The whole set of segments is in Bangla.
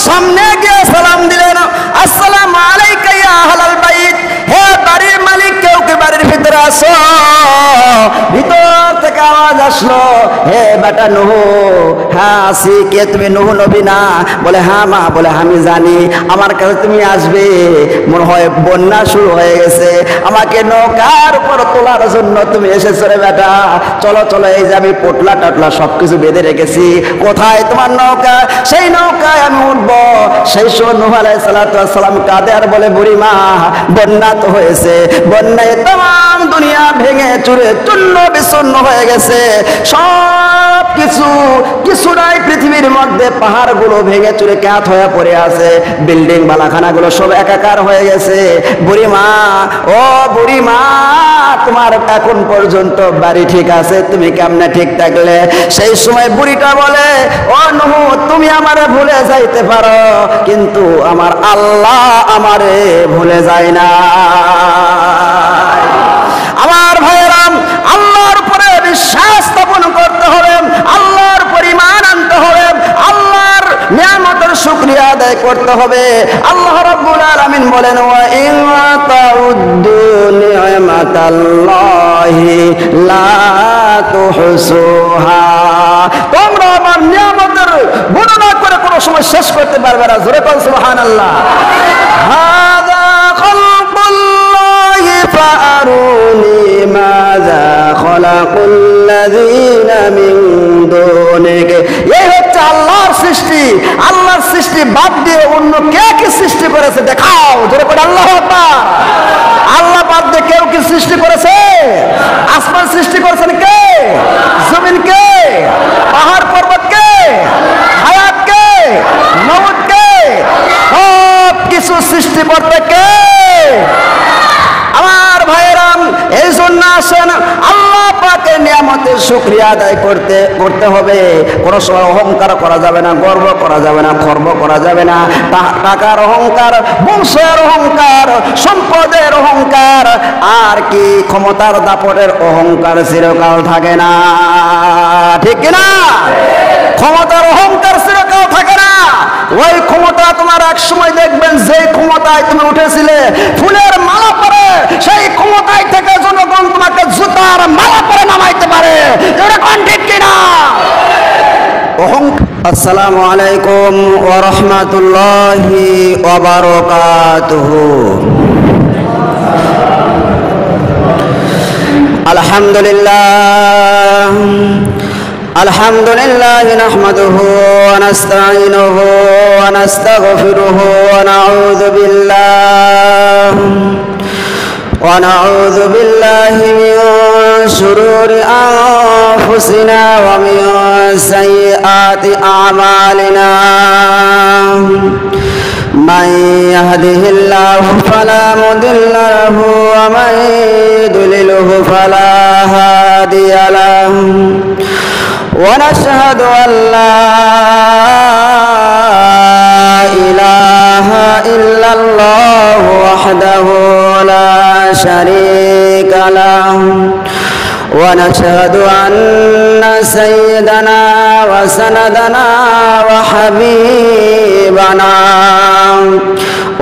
সামনে গিয়ে সালাম দিলেন, আসসালামু আলাইকা ইয়া আহলাল বাইত, হে বাড়ির মালিক, কেউ কি বাড়ির ভিতরে আসো? ভিতর থেকে আওয়াজ আসলো, হে বেটা নূহ। হ্যাঁ আসি। কে তুমি? নূহ নবী না? বলে হ্যাঁ মা। বলে আমি জানি আমার কাছে তুমি আসবে, মনে হয় বন্যা শুরু হয়ে গেছে, আমাকে নৌকার উপর তোলার জন্য তুমি এসেছো রে বেটা। চলো চলো, এই যে আমি পোটলা টাটলা সবকিছু বেঁধে রেখেছি, কোথায় তোমার নৌকা? সেই নৌকায় আমি উঠবো। সেই সময় নূহ আলাইহিস সালাতু ওয়াস সালাম কাঁদে আর বলে, বুড়ি মা, বন্যা তো হয়েছে, বন্যায় তাম দুনিয়া ভেঙে চুরে চূর্ণ বিচূর্ণ হয়ে গেছে, সব কিছু নাই পৃথিবীর মধ্যে। পাহাড়গুলো ভেঙে চুরে ক্যাত হয়ে পড়ে আছে, বিল্ডিং বালাখানাগুলো সব একাকার হয়ে গেছে। বুড়ি মা, ও বুড়ি মা, তোমার এখন পর্যন্ত বাড়ি ঠিক আছে, তুমি কেমনে ঠিক থাকলে? সেই সময় বুড়িটা বলে, ও নূহ, তুমি আমারে ভুলে যাইতে পারো, কিন্তু আমার আল্লাহ আমারে ভুলে যায় না। আমার ভাইয়েরাম, আল্লাহর উপরে বিশ্বাস স্থাপন করতে হবে, আল্লাহর পরিমাণ আনতে হবে, আল্লাহর নিয়ামতের শুকরিয়া আদায় করতে হবে। আল্লাহ রাব্বুল আলামিন বলেন, ওয়া ইন তাউদ্দু নি'মাতাল্লাহি লা তুহসুহা, তোমরা আমার নিয়ামতের গণনা করে কোনো সময় শেষ করতে পারবে না। জোরে বল সুবহানাল্লাহ। হাযা খালকুল্লাহি ফাআরুনি মাযা খালাকুল্লাযীনা মিন দুনিহি, এই হচ্ছে আল্লাহর সৃষ্টি। আল্লাহর সৃষ্টি বাদ দিয়ে অন্য কে কি সৃষ্টি করেছে দেখাও। জোরে বল আল্লাহু আকবার। আল্লাহ বাদ দিয়ে কেউ কি সৃষ্টি করেছে? আসমান সৃষ্টি করেছেন কে? জমিন কে? পাহাড় পর্বত কে? হায়াত কে? মউত কে? সব কিছু সৃষ্টি করতে কে? আমার ভাইয়েরাম, এই জন্য আসেন আল্লাহ পাকের নিয়ামতের শুকরিয়া আদায় করতে হবে। কোনো সময় অহংকার করা যাবে না, গর্ব করা যাবে না, খর্ব করা যাবে না। টাকার অহংকার, বংশের অহংকার, সম্পদের অহংকার, আর কি ক্ষমতার দাপটের অহংকার চিরকাল থাকে না, ঠিক কিনা? ক্ষমতার অহংকার চিরকাল থাকে না। ওই ক্ষমতা তোমার এক সময় দেখবেন, যে ক্ষমতায় তুমি উঠেছিলে ফুলের মালা পরে, সেই ক্ষমতায় থেকে জনগণ তোমাকে জুতার মালা পরে নামাইতে পারে। এরকম ঠিক কিনা? আসসালামু আলাইকুম ওয়া রাহমাতুল্লাহি ওয়া বারাকাতুহু। আলহামদুলিল্লাহ আলহামদুলিল্লাহ নাহমাদুহু ওয়া নাস্তাঈনুহু ওয়া নাস্তাগফিরুহু ওয়া নাউযু বিল্লাহি মিন শুরুরি আনফুসিনা ওয়া মিন সাইয়্যাতি আ'মালিনা। মান ইয়াহদিহিল্লাহু ফালা মুদিল্লা লাহু ওয়া মান ইউদ্লিলহু ফালা হাদিয়া লাহু। ونشهد أن لا إله إلا الله وحده لا شريك له، ونشهد أن سيدنا وسندنا وحبيبنا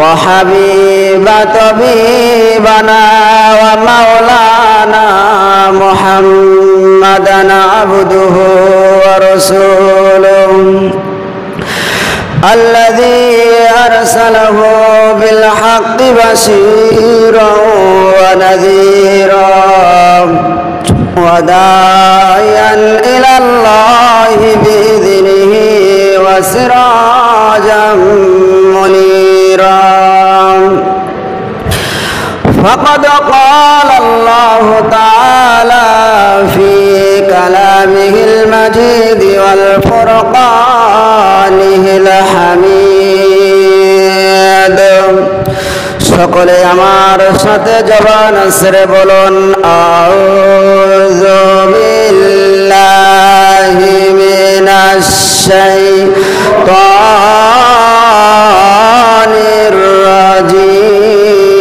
وحبيب طبيبنا ومولانا محمدا عبده ورسوله الذي أرسله بالحق بشيرا ونذيرا وداعيا إلى الله بإذنه وسراجا منيرا. فقد قال الله تعالى في كلامه المجيد والفرقانه الحميد. সকলে আমার সাথে জবান ছেড়ে বলুন, আউযু বিল্লাহি মিনাশ শাইতানির রাজিম।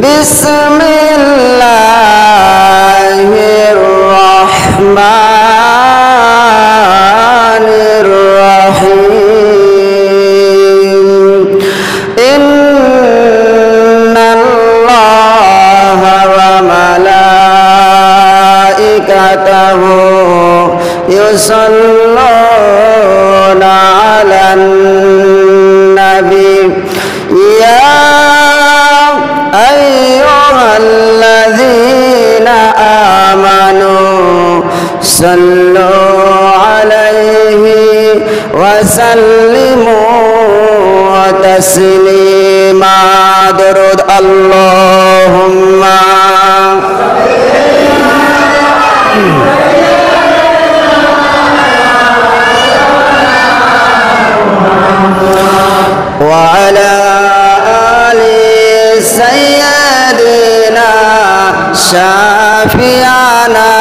বিসমিল্লাহির রহমানির রহিম। يصلون على النبي يا أيها الذين آمنوا صلوا عليه وسلموا تسليما درود اللهم وعلى آل سيدنا شافعنا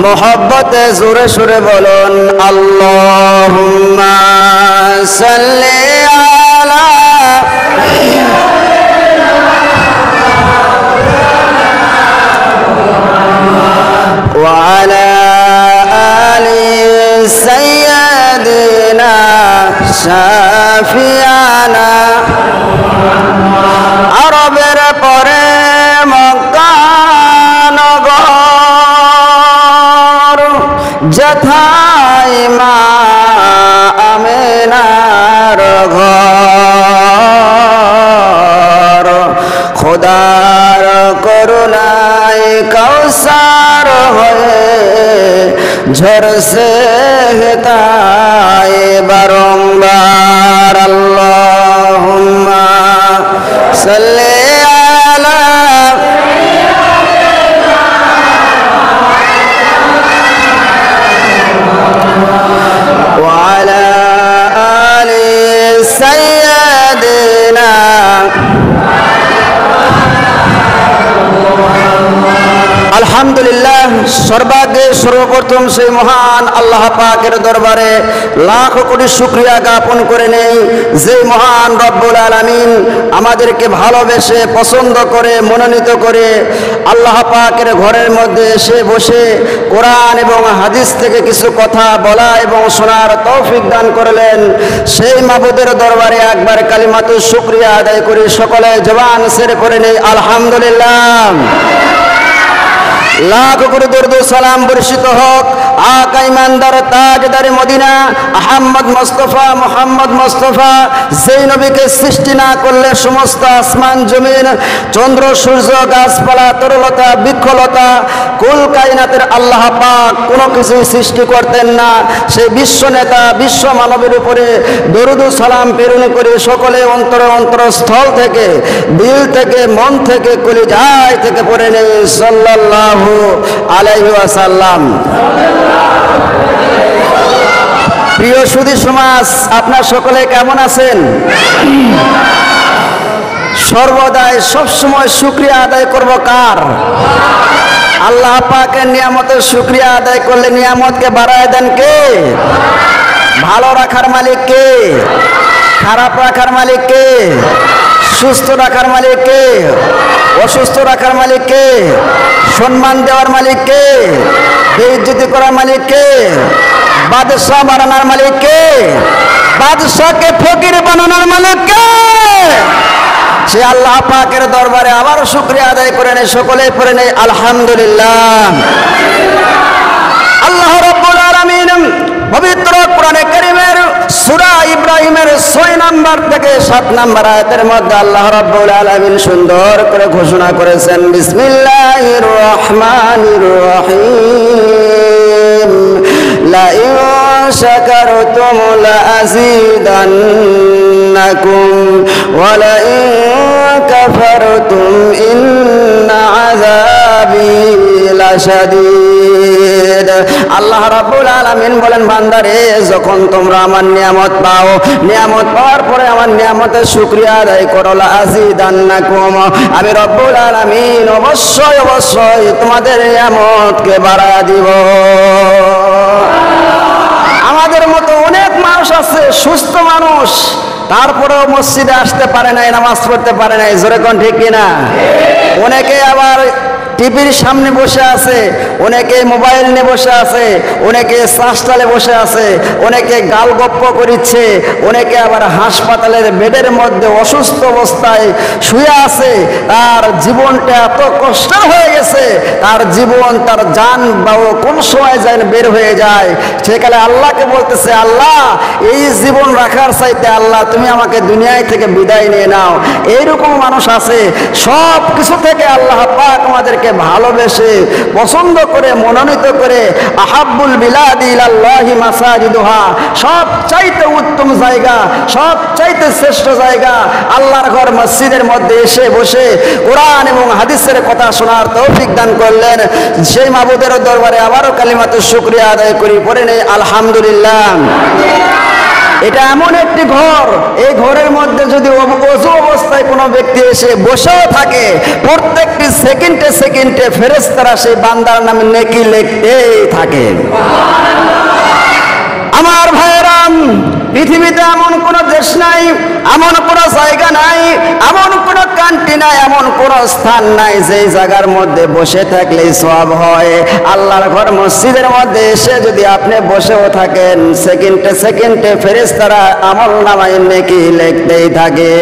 محبت زور شر بولون اللهم صل على وعلى آل سيدنا شافعنا আরবের পরে মক্কা নগর যেথায় মা আমেনার ঘর খোদার করুণায় কাউসার হয়ে ঝরসে হেতায় বারংবার আল্লাহুম্মা সাল্লি আলা ওয়া আলা আলি সাইয়্যিদিনা আলহামদুলিল্লাহ সর্বাগ্রে সর্বপ্রথম সেই মহান আল্লাহ পাকের দরবারে লাখ কোটি শুকরিয়া জ্ঞাপন করে নেই যে মহান রব্বুল আলামিন আমাদেরকে ভালোবেসে পছন্দ করে মনোনীত করে আল্লাহ পাকের ঘরের মধ্যে এসে বসে কোরআন এবং হাদিস থেকে কিছু কথা বলা এবং শোনার তৌফিক দান করলেন সেই মাবুদের দরবারে একবার কালিমাতু শুকরিয়া আদায় করি সকলে জবান ছেড়ে পড়ে নেই আলহামদুলিল্লাহ লাখ করে দরুদ সালাম বর্ষিত হোক আকা ইমানদার তাজদার মদিনা আহমদ মোহাম্মদ মুস্তাফা যেই নবীকে সৃষ্টি না করলে সমস্ত আসমান জমিন চন্দ্র সূর্য গাছপালা তরলতা বৃক্ষলতা কুল কায়নাতের আল্লাহ পাক কোনো কিছু সৃষ্টি করতেন না সেই বিশ্ব নেতা বিশ্ব মানবের উপরে দরুদ সালাম প্রেরণ করে সকলে অন্তরস্থল থেকে দিল থেকে মন থেকে কলিজায় থেকে পড়ে নেই সাল্লাল্লাহু আলাইহি ওয়াসাল্লাম। প্রিয় সুধী সমাজ আপনার সকলে কেমন আছেন? সর্বদাই সবসময় শুকরিয়া আদায় করব কার? আল্লাহ পাকের নিয়ামতের শুকরিয়া আদায় করলে নিয়ামতকে বাড়ায় দেন কে? ভালো রাখার মালিক কে? খারাপ রাখার মালিক কে? সুস্থ রাখার মালিক কে? অসুস্থ রাখার মালিক কে? সম্মান দেওয়ার মালিক কে? বেইজ্জতি করার মালিক কে? বাদশাহ বানানোর মালিক কে? বাদশাহকে ফকির বানানোর মালিক কে? সে আল্লাহ পাকের দরবারে আবারও শুকরিয়া আদায় করে নেই সকলে পড়ে নেই আলহামদুলিল্লাহ। আল্লাহ রাব্বুল আলামিন পবিত্র কোরআনে কারীমের সূরা ইব্রাহিমের 6 নাম্বার থেকে 7 নাম্বার আয়াতের মধ্যে আল্লাহ রাব্বুল আলামিন সুন্দর করে ঘোষণা করেছেন বিসমিল্লাহির রহমানির রহিম লা ইন শাকারতুম লা আযীদান্নাকুম ওয়া লা ইন কাফারতুম ইন্না আযাবি লাশাদীদ। আল্লাহ রাব্বুল আলামিন বলেন বান্দারে যখন তোমরা আমার নিয়ামত পাও নিয়ামত পাওয়ার পরে আমার নিয়ামতের শুকরিয়া আদায় করো লা আযীদান্নাকুম আমি রব্বুল আলামিন অবশ্যই তোমাদের নিয়ামতকে বাড়ায়া দিব। আমাদের মতো অনেক মানুষ আছে সুস্থ মানুষ তারপরেও মসজিদে আসতে পারে নাই নামাজ পড়তে পারে নাই জোরে কোন ঠিক কিনা? অনেকে আবার টিভির সামনে বসে আছে, অনেকে মোবাইল নিয়ে বসে আছে, অনেকে শ্বাসটালে বসে আছে, অনেকে গালগপ্প করিচ্ছে, অনেকে আবার হাসপাতালের বেডের মধ্যে অসুস্থ অবস্থায় শুয়ে আছে। তার জীবনটা এত কষ্ট হয়ে গেছে, তার জীবন, তার জান বাবু কোন সময় যেন বের হয়ে যায়। সেকালে আল্লাহকে বলতেছে, আল্লাহ এই জীবন রাখার চাইতে আল্লাহ তুমি আমাকে দুনিয়ায় থেকে বিদায় নিয়ে নাও। এইরকম মানুষ আছে। সব কিছু থেকে আল্লাহ পাক আমাদেরকে ভালোবেসে পছন্দ করে মনোনীত করে আহাব্বুল বিলাদি ইলাল্লাহি মাসাজিদুহা, সব চাইতে উত্তম জায়গা, সব চাইতে শ্রেষ্ঠ জায়গা আল্লাহর ঘর মসজিদের মধ্যে এসে বসে কোরআন এবং হাদিসের কথা শোনার তৌফিক দান করলেন। সেই মাবুদের দরবারে আবারও কালিমাতুশ শুকরিয়া আদায় করি, পড়ে নেই আলহামদুলিল্লাহ। এটা এমন একটি ঘর, এই ঘরের মধ্যে যদি ওযু অবস্থায় কোনো ব্যক্তি এসে বসেও থাকে, প্রত্যেকটি সেকেন্ডে সেকেন্ডে ফেরেশতারা সেই বান্দার নামে নেকি লিখতেই থাকে। আমার ভাইয়েরাম, পৃথিবীতে এমন কোনো দেশ নাই, এমন কোনো জায়গা নাই, এমন কোনো কান্ট্রি নাই, এমন কোনো স্থান নাই যেই জায়গার মধ্যে বসে থাকলেই সওয়াব হয়। আল্লাহর ঘর মসজিদের মধ্যে এসে যদি আপনি বসেও থাকেন, সেকেন্ডে সেকেন্ডে ফেরেশতারা আমল নামায় নেকি লিখতেই থাকে।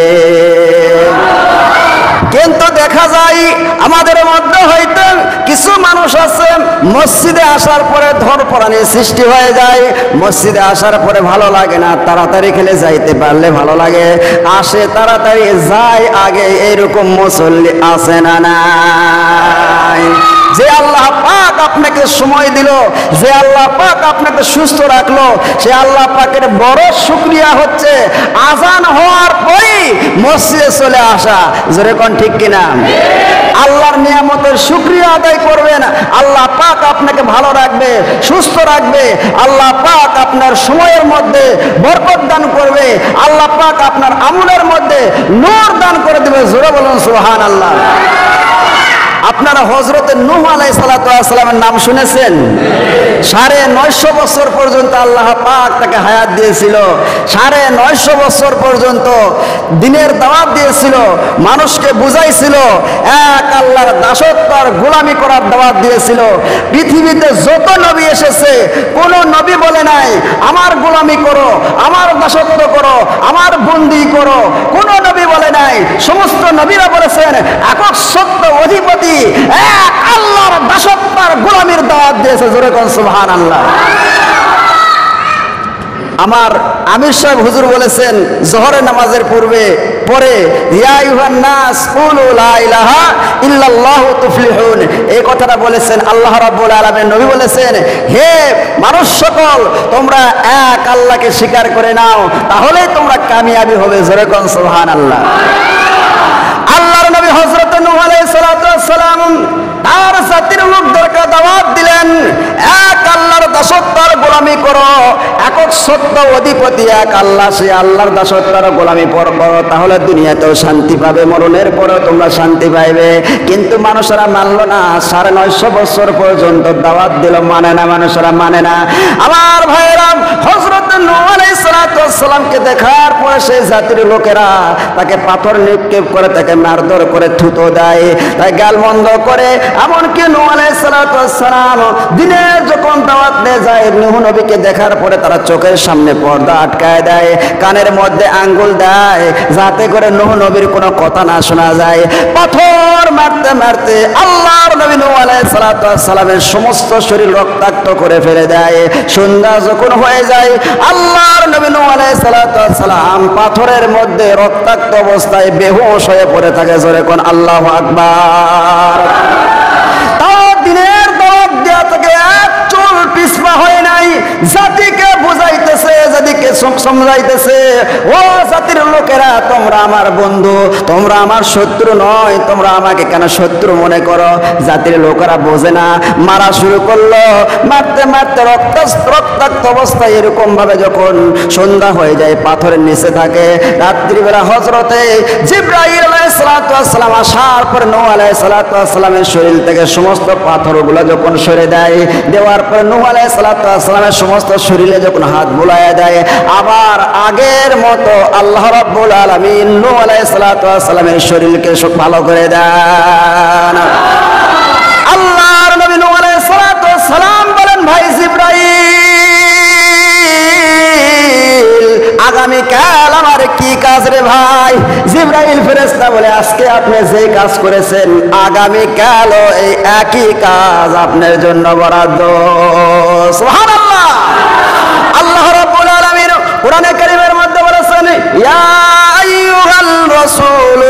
কিন্তু দেখা যায় আমাদের মধ্যে হয়তো কিছু মানুষ আছে, মসজিদে আসার পরে ধরপড়ানি সৃষ্টি হয়ে যায়। মসজিদে আসার পরে ভালো লাগে না, তাড়াতাড়ি খেলে যাইতে পারলে ভালো লাগে, আসে তাড়াতাড়ি যায় আগে, এইরকম মুসল্লি আছে না নাই? যে আল্লাহ পাক আপনাকে সময় দিল, যে আল্লাহ পাক আপনাকে সুস্থ রাখলো, সে আল্লাহ পাকের বড় শুকরিয়া হচ্ছে আজান হওয়ার পরেই মসজিদে চলে আসা। জোরে কোন ঠিক কিনা? আল্লাহর নিয়ামতের শুকরিয়া আদায় করবেন, আল্লাহ পাক আপনাকে ভালো রাখবে, সুস্থ রাখবে, আল্লাহ পাক আপনার সময়ের মধ্যে বরকত দান করবে, আল্লাহ পাক আপনার আমলের মধ্যে নূর দান করে দেবে। জোরে বলুন সুবহানাল্লাহ। আপনারা হযরত নূহ আলাইহিস সালাতু ওয়াস সালামের নাম শুনেছেন? 950 বছর পর্যন্ত আল্লাহ পাক তাকে হায়াত দিয়েছিল। 950 বছর পর্যন্ত দ্বীনের দাওয়াত দিয়েছিল, মানুষকে বুঝাইছিল, এক আল্লাহর দাসত্ব আর গোলামি করার দাওয়াত দিয়েছিল। পৃথিবীতে যত নবী এসেছে, কোন নবী বলে নাই আমার গোলামি করো, আমার দাসত্ব করো, আমার বন্দী করো। কোন নবী বলে নাই। সমস্ত নবীরা বলেছেন একক সত্য অধিপতি এক আল্লাহর দাসত্ব আর গোলামির দাওয়াত দিয়েছে। জোরে কোন সুবহানাল্লাহ। আমার আমির সাহেব হুজুর বলেছেন জোহরের নামাজের পূর্বে পরে, ইয়া আইয়ুহান নাস কুলু লা ইলাহা ইল্লাল্লাহু তুফলিহুন, এই কথাটা বলেছেন আল্লাহ রাব্বুল আলামিন। নবী বলেছেন, হে মানুষ সকল, তোমরা এক আল্লাহকে স্বীকার করে নাও, তাহলেই তোমরা কামিয়াবি হবে। জোরে কোন সুবহানাল্লাহ। আল্লাহর নবী হযরত নূহ আলাইহিস সালাতু ওয়াস সালাম তার জাতির লোকদেরকে দাওয়াত দিলেন, এক আল্লাহর দাসত্ব আর গোলামি করো, একক সত্য অধিপতি এক আল্লাহ, সে আল্লাহর দাসত্ব আর গোলামি করো, তাহলে দুনিয়াতেও শান্তি পাবে, মরণের পরেও তোমরা শান্তি পাইবে। কিন্তু মানুষেরা মানলো না। 950 বছর পর্যন্ত দাওয়াত দিল, মানে না, মানুষেরা মানে না। আমার ভাইয়েরা, হযরত নূহ আলাইহিস সালাতু ওয়াস সালামকে দেখার পরে সেই জাতির লোকেরা তাকে পাথর নিক্ষেপ করে, তাকে মারধর করে, থুতো দেয়, তাই গালমন্দ করে। এমনকি নূহ আলাইহিস সালাতু ওয়াস সালাম দিনের যখন দাওয়াত দিয়ে যায়, নূহ নবীকে দেখার পরে তারা চোখের সামনে পর্দা আটকায় দেয়, কানের মধ্যে আঙ্গুল দেয়, যাতে করে নূহ নবীর কোনো কথা না শোনা যায়। পাথর মারতে মারতে আল্লাহর নবী নূহ আলাইহিস সালাতু ওয়াস সালামের সমস্ত শরীর রক্তাক্ত করে ফেলে দেয়। সন্ধ্যা যখন হয়ে যায়, আল্লাহর নবী নূহ আলাইহিস সালাতু ওয়াস সালাম পাথরের মধ্যে রক্তাক্ত অবস্থায় বেহুশ হয়ে পড়ে থাকে। জোরে কোন আল্লাহু আকবার। দিনের দাওয়াত দেয়া থেকে এক চুল পিছপা হয় নাই। জাতিকে বুঝাইতেছে, জাতিকে সমঝাইতেছে, ও জাতির লোকেরা, তোমরা আমার বন্ধু, তোমরা আমার শত্রু নয়, তোমরা আমাকে কেন শত্রু মনে করো? জাতির লোকেরা বোঝে না, মারা শুরু করলো। মারতে মারতে রক্তাক্ত অবস্থায় এরকম ভাবে যখন সন্ধ্যা হয়ে যায়, পাথরের নিচে থাকে। রাত্রিবেলা হযরতে জিবরাইল আলাইহিস সালাতু ওয়াস সালাম আসার পর নূহ আলাইহিস সালাতু ওয়াস সালামের শরীর থেকে সমস্ত পাথরগুলো যখন সরে দেয়, দেওয়ার পর নূহ আলাইহিস সালাতু ওয়াস সালামের সমস্ত শরীরে যখন হাত বুলায়া দেয়, আবার আগের মতো আল্লাহ রাব্বুল আলামিন নূহ আলাইহিস সালাতু ওয়াস সালামের শরীরকে ভালো করে দেন। আগামীকাল আমার কি কাজ রে ভাই? জিবরাইল ফেরেশতা বলে আজকে আপনি যে কাজ করেছেন আগামীকালও এই একই কাজ আপনার জন্য বরাদ্দ। সুবহানাল্লাহ। আল্লাহ রাব্বুল আলামিন কোরআনে কারীমের মধ্যে বলেছেন, ইয়া আইয়ুহাল রাসূল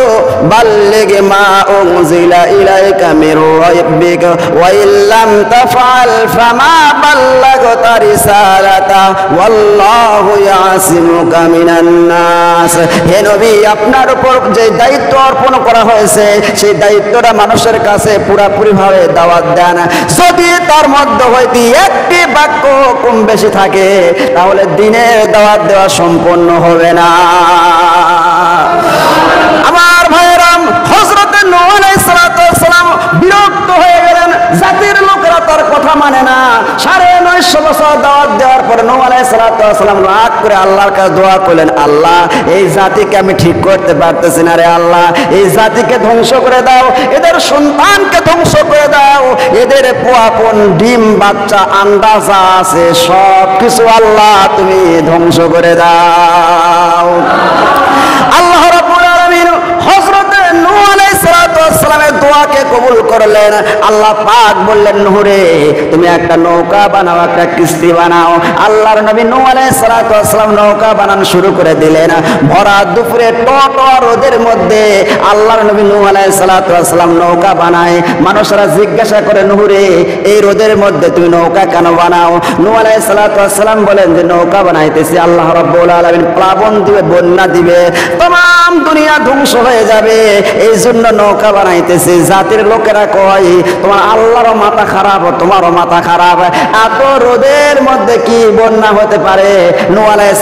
বাল্লিগ মা উনজিলা ইলাইকা মির রাব্বিকা ওয়া ইল্লাম তাফআল ফামা বাল্লাগতা রিসালাতা ওয়াল্লাহু ইয়াসিমুকা মিনান নাস। হে নবী, আপনার উপর যে দায়িত্ব অর্পণ করা হয়েছে সেই দায়িত্বটা মানুষের কাছে পুরোপুরি ভাবে দাওয়াত দেন। যদি তার মধ্যে হইতে একটি বাক্য কম বেশি থাকে তাহলে দিনের দাওয়াত দেওয়া সম্পন্ন হবে না। আমার ভাইরাম, হযরতে নূহ আলাইহিস সালাম বিরক্ত হয়ে গেলেন, জাতির লোকেরা তার কথা মানে না। 950 বছর দাওয়াত দেওয়ার পরে নূহ আলাইহিস সালাম রাগ করে আল্লাহর কাছে দোয়া করলেন, আল্লাহ এই জাতিকে আমি ঠিক করতে পারতেছি না রে আল্লাহ, এই জাতিকে ধ্বংস করে দাও, এদের সন্তানকে ধ্বংস করে দাও, এদের পোয়াপন ডিম বাচ্চা আন্ডা যা আছে সব কিছু আল্লাহ তুমি ধ্বংস করে দাও। আল্লাহ রাব্বুল আলামিন হযরতে নূহ আলাইহিস সালামের দোয়াকে কবুল করলেন। আল্লাহ পাক বললেন, নূহ রে তুমি একটা নৌকা বানাও, একটা কিস্তি বানাও। আল্লাহর নবী নূহ আলাইহিস সালাম নৌকা বানানো শুরু করে দিলেন। ভরা দুপুরে টটর রোদের মধ্যে আল্লাহর নবী নূহ আলাইহিস সালাম নৌকা বানায়। মানুষরা জিজ্ঞাসা করে, নূহ রে এই রোদের মধ্যে তুমি নৌকা কেন বানাও? নূহ আলাইহিস সালাম বলেন যে নৌকা বানাইতেছি আল্লাহ রাব্বুল আলামিন প্লাবন দিবে, বন্যা দিবে, तमाम দুনিয়া ধ্বংস হয়ে যাবে, এই জন্য নৌকা বানাইতেছি। জাতির লোকেরা কয় তোমার আল্লাহরও মাথা খারাপ, তোমারও মাথা খারাপ, এত রোদের মধ্যে কি বন্যা হতে পারে? নূহ আলাইহিস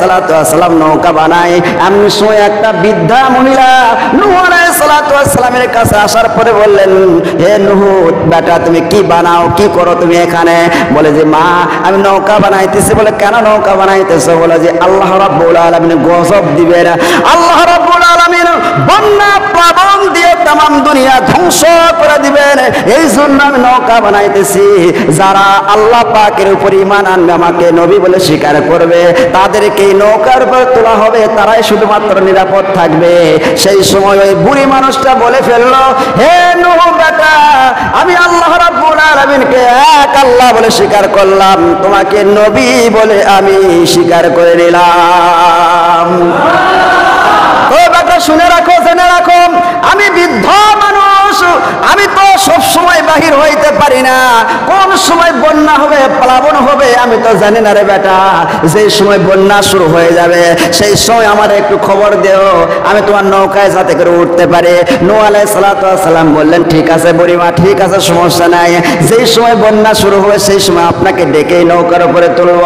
সালাম নৌকা বানায়। এমন সময় একটা বৃদ্ধা মহিলা নূহ আলাইহিস সালামের কাছে আসার পরে বললেন, হে নূহ বেটা তুমি কি বানাও, কি করো তুমি এখানে? বলে যে মা আমি নৌকা বানাইতেছি। বলে কেন নৌকা বানাইতেছো? বলে যে আল্লাহ রাব্বুল আলামিন গজব দিবেন, আল্লাহ রাব্বুল আলামিন বন্যা প্লাবন দিয়ে तमाम দুনিয়া ধ্বংস করে দিবেন, এই জন্য আমি নৌকা বানাইতেছি। যারা আল্লাহ পাকের উপর ঈমান আনবে, আমাকে নবী বলে স্বীকার করবে, তাদেরকে এই নৌকার উপর তোলা হবে, তারাই শুধুমাত্র নিরাপদ থাকবে। সেই সময় ওই বুড়ি মানুষটা বলে ফেললো, হে নূহ বেটা আমি আল্লাহ রাব্বুল আলামিনকে এক আল্লাহ বলে স্বীকার করলাম, তোমাকে নবী বলে আমি স্বীকার করে নিলাম। ও বেটা শুনে রাখো, জেনে রাখো, আমি বৃদ্ধ মানুষ, আমি তো সব সময় বাহির হইতে পারি না, কোন সময় বন্যা হবে প্লাবন হবে আমি তো জানি না রে বেটা। যেই সময় বন্যা শুরু হয়ে যাবে সেই সময় আমার একটু খবর দেও, আমি তোমার নৌকায় যাতে করে উঠতে পারে। নূহ আলাইহিস সালাম বললেন, ঠিক আছে বুড়িমা, ঠিক আছে, সমস্যা নাই, যেই সময় বন্যা শুরু হবে সেই সময় আপনাকে ডেকে নৌকার উপরে তুলব।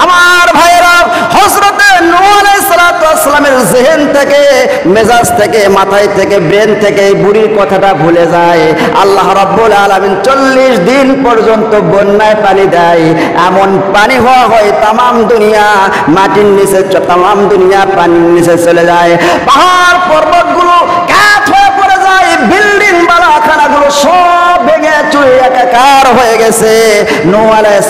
আমার ভাইয়েরা, হযরতে নূহ আলাইহিস সালামের জেহেন থেকে, মেজাজ থেকে, মাথায় থেকে, ব্রেন থেকে এই বুড়ির কথাটা ভুলে যায়। আল্লাহ রাব্বুল আলামিন 40 দিন পর্যন্ত বন্যায় পানি দেয়, এমন পানি হওয়া হয় तमाम দুনিয়া মাটির নিচে, तमाम দুনিয়া পানির নিচে চলে যায়, পাহাড় পর্বতগুলো কাঠ হয়ে পড়ে যায়, বিল্ডিং বালাখানাগুলো সব ভেঙে চুরে একাকার হয়ে গেছে। নূহ আলাইহিস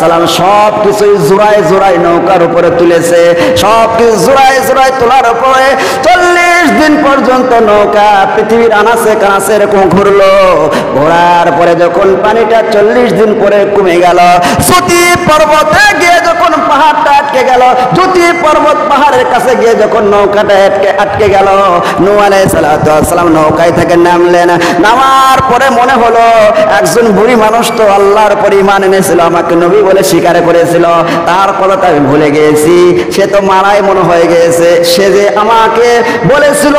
সালাম সব কিছু জোড়ায় জোড়ায় নৌকার উপরে তুলেছে, সব কিছু জোড়ায় জোড়ায় তোলার উপরে 40 দিন পর্যন্ত নৌকা পৃথিবীর আনাচে কানাচে এরকম ঘুরলো। ঘোরার পরে যখন পানিটা 40 দিন পরে কমে গেল, জ্যোতি পর্বতে গিয়ে যখন পাহাড়টা আটকে গেল, জ্যোতি পর্বত পাহাড়ের কাছে গিয়ে যখন নৌকাটা আটকে গেল, নূহ আলাইহিস সালাম নৌকায় থেকে নামলেন। নামার পরে মনে হলো একজন বুড়ি মানুষ তো আল্লাহর উপর ঈমান এনেছিল, আমাকে নবী বলে স্বীকার করেছিল, তার কথাটা আমি ভুলে গিয়েছি, সে তো মারাই মনে হয়ে গিয়েছে, সে যে আমাকে বলেছিল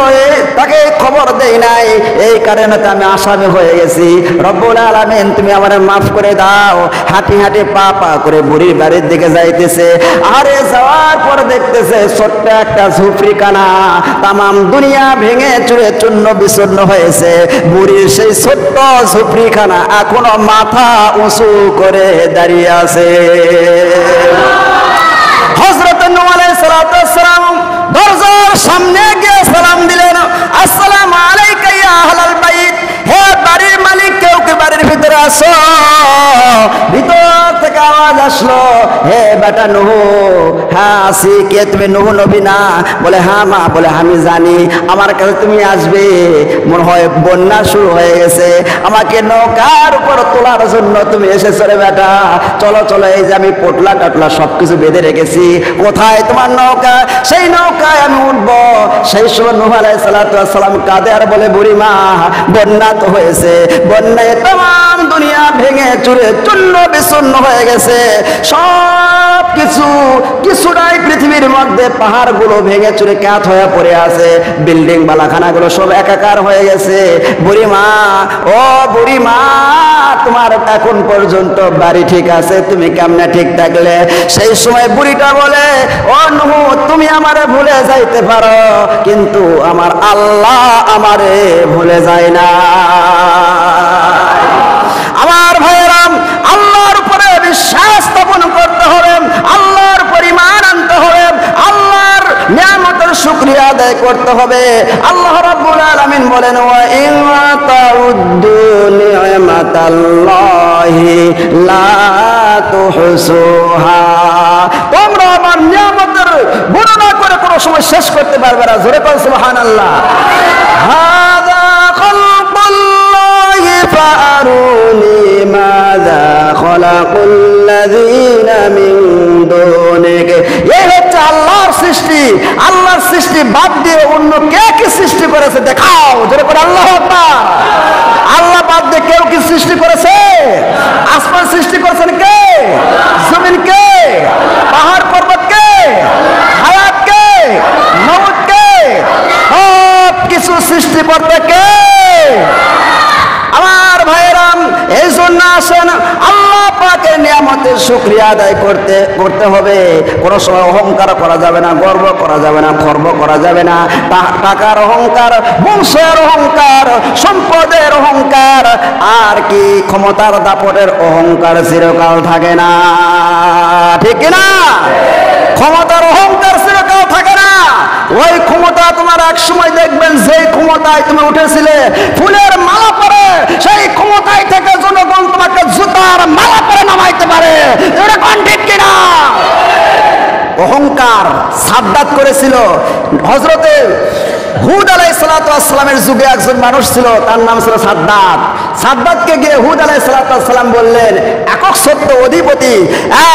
তাকে খবর দেই নাই, এই কারণে তো আমি আসামি হয়ে গেছি। রব্বুল আলামিন তুমি আমারে মাফ করে দাও। হাঁটি হাঁটি পা পা করে বুড়ির বাড়ির দিকে যাইতেছে। আরে যাওয়ার পর দেখতেছে ছোট্ট একটা ঝুপড়িখানা, तमाम দুনিয়া ভেঙে চুরে চূর্ণ বিচূর্ণ হয়েছে। বুড়ির সেই ছোট্ট ঝুপড়িখানা এখনো মাথা উঁচু করে দাঁড়িয়ে আছে। হযরত নূহ আলাইহিস সালাম দরজার সামনে গিয়ে সালাম দিলেন, আসসালামু আলাইকা ইয়া আহলাল বাইত, হে বাড়ির মালিক, কেউ কি বাড়ির ভিতরে আসো? ভিতর থেকে আওয়াজ আসলো, হে বেটা নুহ, হ্যাঁ আসি, কে তুমি নুহ নবী না? বলে হ্যাঁ মা। বলে আমি জানি আমার কাছে তুমি আসবে, মনে হয় বন্যা শুরু হয়ে গেছে, আমাকে নৌকার উপর তোলার জন্য তুমি এসেছো রে বেটা। চলো চলো, এই যে আমি পোটলা টাটলা সবকিছু বেঁধে রেখেছি, কোথায় তোমার নৌকা? সেই নৌকায় আমি উঠবো। সেই সময় নূহ আলাইহিস সালাম কাঁদে আর বলে বুড়ি মা, বন্যা তো হয়েছে, বন্যায় তাম দুনিয়া ভেঙে চুরে চূর্ণ বিচূর্ণ হয়ে গেছে, সব কিছু নাই পৃথিবীর মধ্যে, পাহাড়গুলো ভেঙে চুরে কাত হয়ে পড়ে আছে, বিল্ডিং বালাখানাগুলো সব একাকার হয়ে গেছে। বুড়ি মা, ও বুড়ি মা, তোমার এখন পর্যন্ত বাড়ি ঠিক আছে, তুমি কেমনে ঠিক থাকলে? সেই সময় বুড়িটা বলে, ও নূহ, তুমি আমারে ভুলে যাইতে পারো, কিন্তু আমার আল্লাহ আমারে ভুলে যায় না। আমার ভাইয়েরাম, আল্লাহর উপরে বিশ্বাস স্থাপন করতে হবে, আল্লাহর পরিমাণ আনতে হবে, আল্লাহর নিয়ামতের শুকরিয়া আদায় করতে হবে। আল্লাহ রাব্বুল আলামিন বলেন, ওয়া ইন তাউদ্দু নি'মাতাল্লাহি লা তুহসুহা, তোমরা আমার নিয়ামতের গণনা করে কোনো সময় শেষ করতে পারবে না। জোরে বল সুবহানাল্লাহ। হাযা খালকুল্লাহি ফাআরুনি মাযা খালাকুল্লাযীনা মিন দুনিহি, এই হচ্ছে আল্লাহর সৃষ্টি। আল্লাহর সৃষ্টি বাদ দিয়ে অন্য কে কি সৃষ্টি করেছে দেখাও। জোরে করে আল্লাহু আকবার। আল্লাহ বাদ দিয়ে কেউ কি সৃষ্টি করেছে? আসমান সৃষ্টি করেছেন কে? জমিন কে? পাহাড় পর্বত কে? হায়াত কে? মউত কে? সব কিছু সৃষ্টি করতে কে? আমার ভাইয়েরাম, এই জন্য আসেন আল্লাহ পাকের নিয়ামতের শুকরিয়া আদায় করতে হবে। কোনো সময় অহংকার করা যাবে না, গর্ব করা যাবে না, গর্ব করা যাবে না। টাকার অহংকার, বংশের অহংকার, সম্পদের অহংকার, আর কি ক্ষমতার দাপটের অহংকার চিরকাল থাকে না, ঠিক না? ক্ষমতার অহংকার চিরকাল থাকে না। ওই ক্ষমতা তোমার এক সময় দেখবেন, যেই ক্ষমতায় তুমি উঠেছিলে ফুলের মালা পরে, সেই ক্ষমতায় থেকে জনগণ তোমাকে জুতার মালা পরে নামাইতে পারে। এটা কোন ঠিক কিনা? অহংকার সাদ্দাত করেছিল। হযরতে হুদ আলাইহিস সালামের যুগে একজন মানুষ ছিল, তার নাম ছিল সাদ্দাত। সাদ্দাতকে গিয়ে হুদ আলাইহিস সালাম বললেন, একক সত্য অধিপতি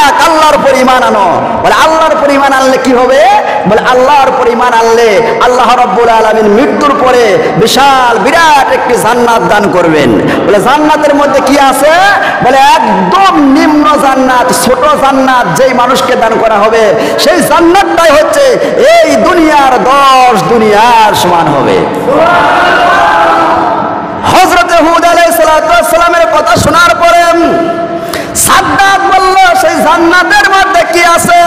এক আল্লাহর উপর ঈমান আনো। বলে আল্লাহর উপর ঈমান আনলে কি হবে? বলে আল্লাহর উপর ঈমান আনলে আল্লাহ রাব্বুল আলামিন মৃত্যুর পরে বিশাল বিরাট একটি জান্নাত দান করবেন। বলে জান্নাতের মধ্যে কি আছে? বলে একদম নিম্ন জান্নাত, ছোট জান্নাত যেই মানুষকে দান করা হবে, সেই জান্নাতটাই হচ্ছে এই দুনিয়ার 10 দুনিয়ার সমান হবে। হযরতে হুদ আলাইহিস সালামের কথা শোনার পরে সাদ্দাত বলল, সেই জান্নাতের মধ্যে কি আছে?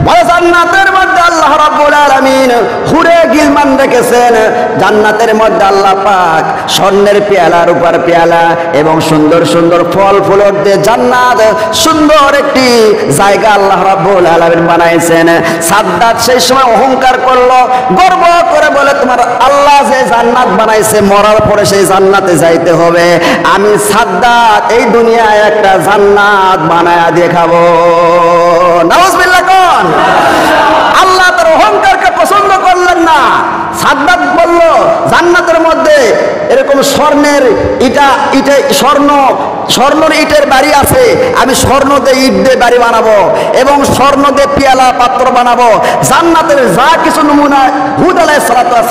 বলে জান্নাতের মধ্যে আল্লাহ রাব্বুল আলামিন হুরে গিলমান রেখেছেন। জান্নাতের মধ্যে আল্লাহ পাক স্বর্ণের পেয়ালার উপর পেয়ালা এবং সুন্দর সুন্দর ফল ফুলর দিয়ে জান্নাত, সুন্দর একটি জায়গা আল্লাহ রাব্বুল আলামিন বানাইছেন। সাদ্দাত সেই সময় অহংকার করলো, গর্ব করে বলে, তোমার আল্লাহ যে জান্নাত বানাইছে, মরার পরে সেই জান্নাতে যাইতে হবে। আমি সাদ্দাত এই দুনিয়ায় একটা জান্নাত বানায়া দেখাবো। নাউজুবিল্লাহ কোন? আল্লাহ তার অহংকারকে পছন্দ করলেন না। সাদ্দাত বলল, জান্নাতের মধ্যে এরকম স্বর্ণের স্বর্ণের ইটের বাড়ি আছে, আমি স্বর্ণ দিয়ে ইট দিয়ে বাড়ি বানাবো এবং স্বর্ণ দিয়ে পেয়ালা পাত্র বানাবো। জান্নাতের যা কিছু নমুনা হুদ আলাইহিস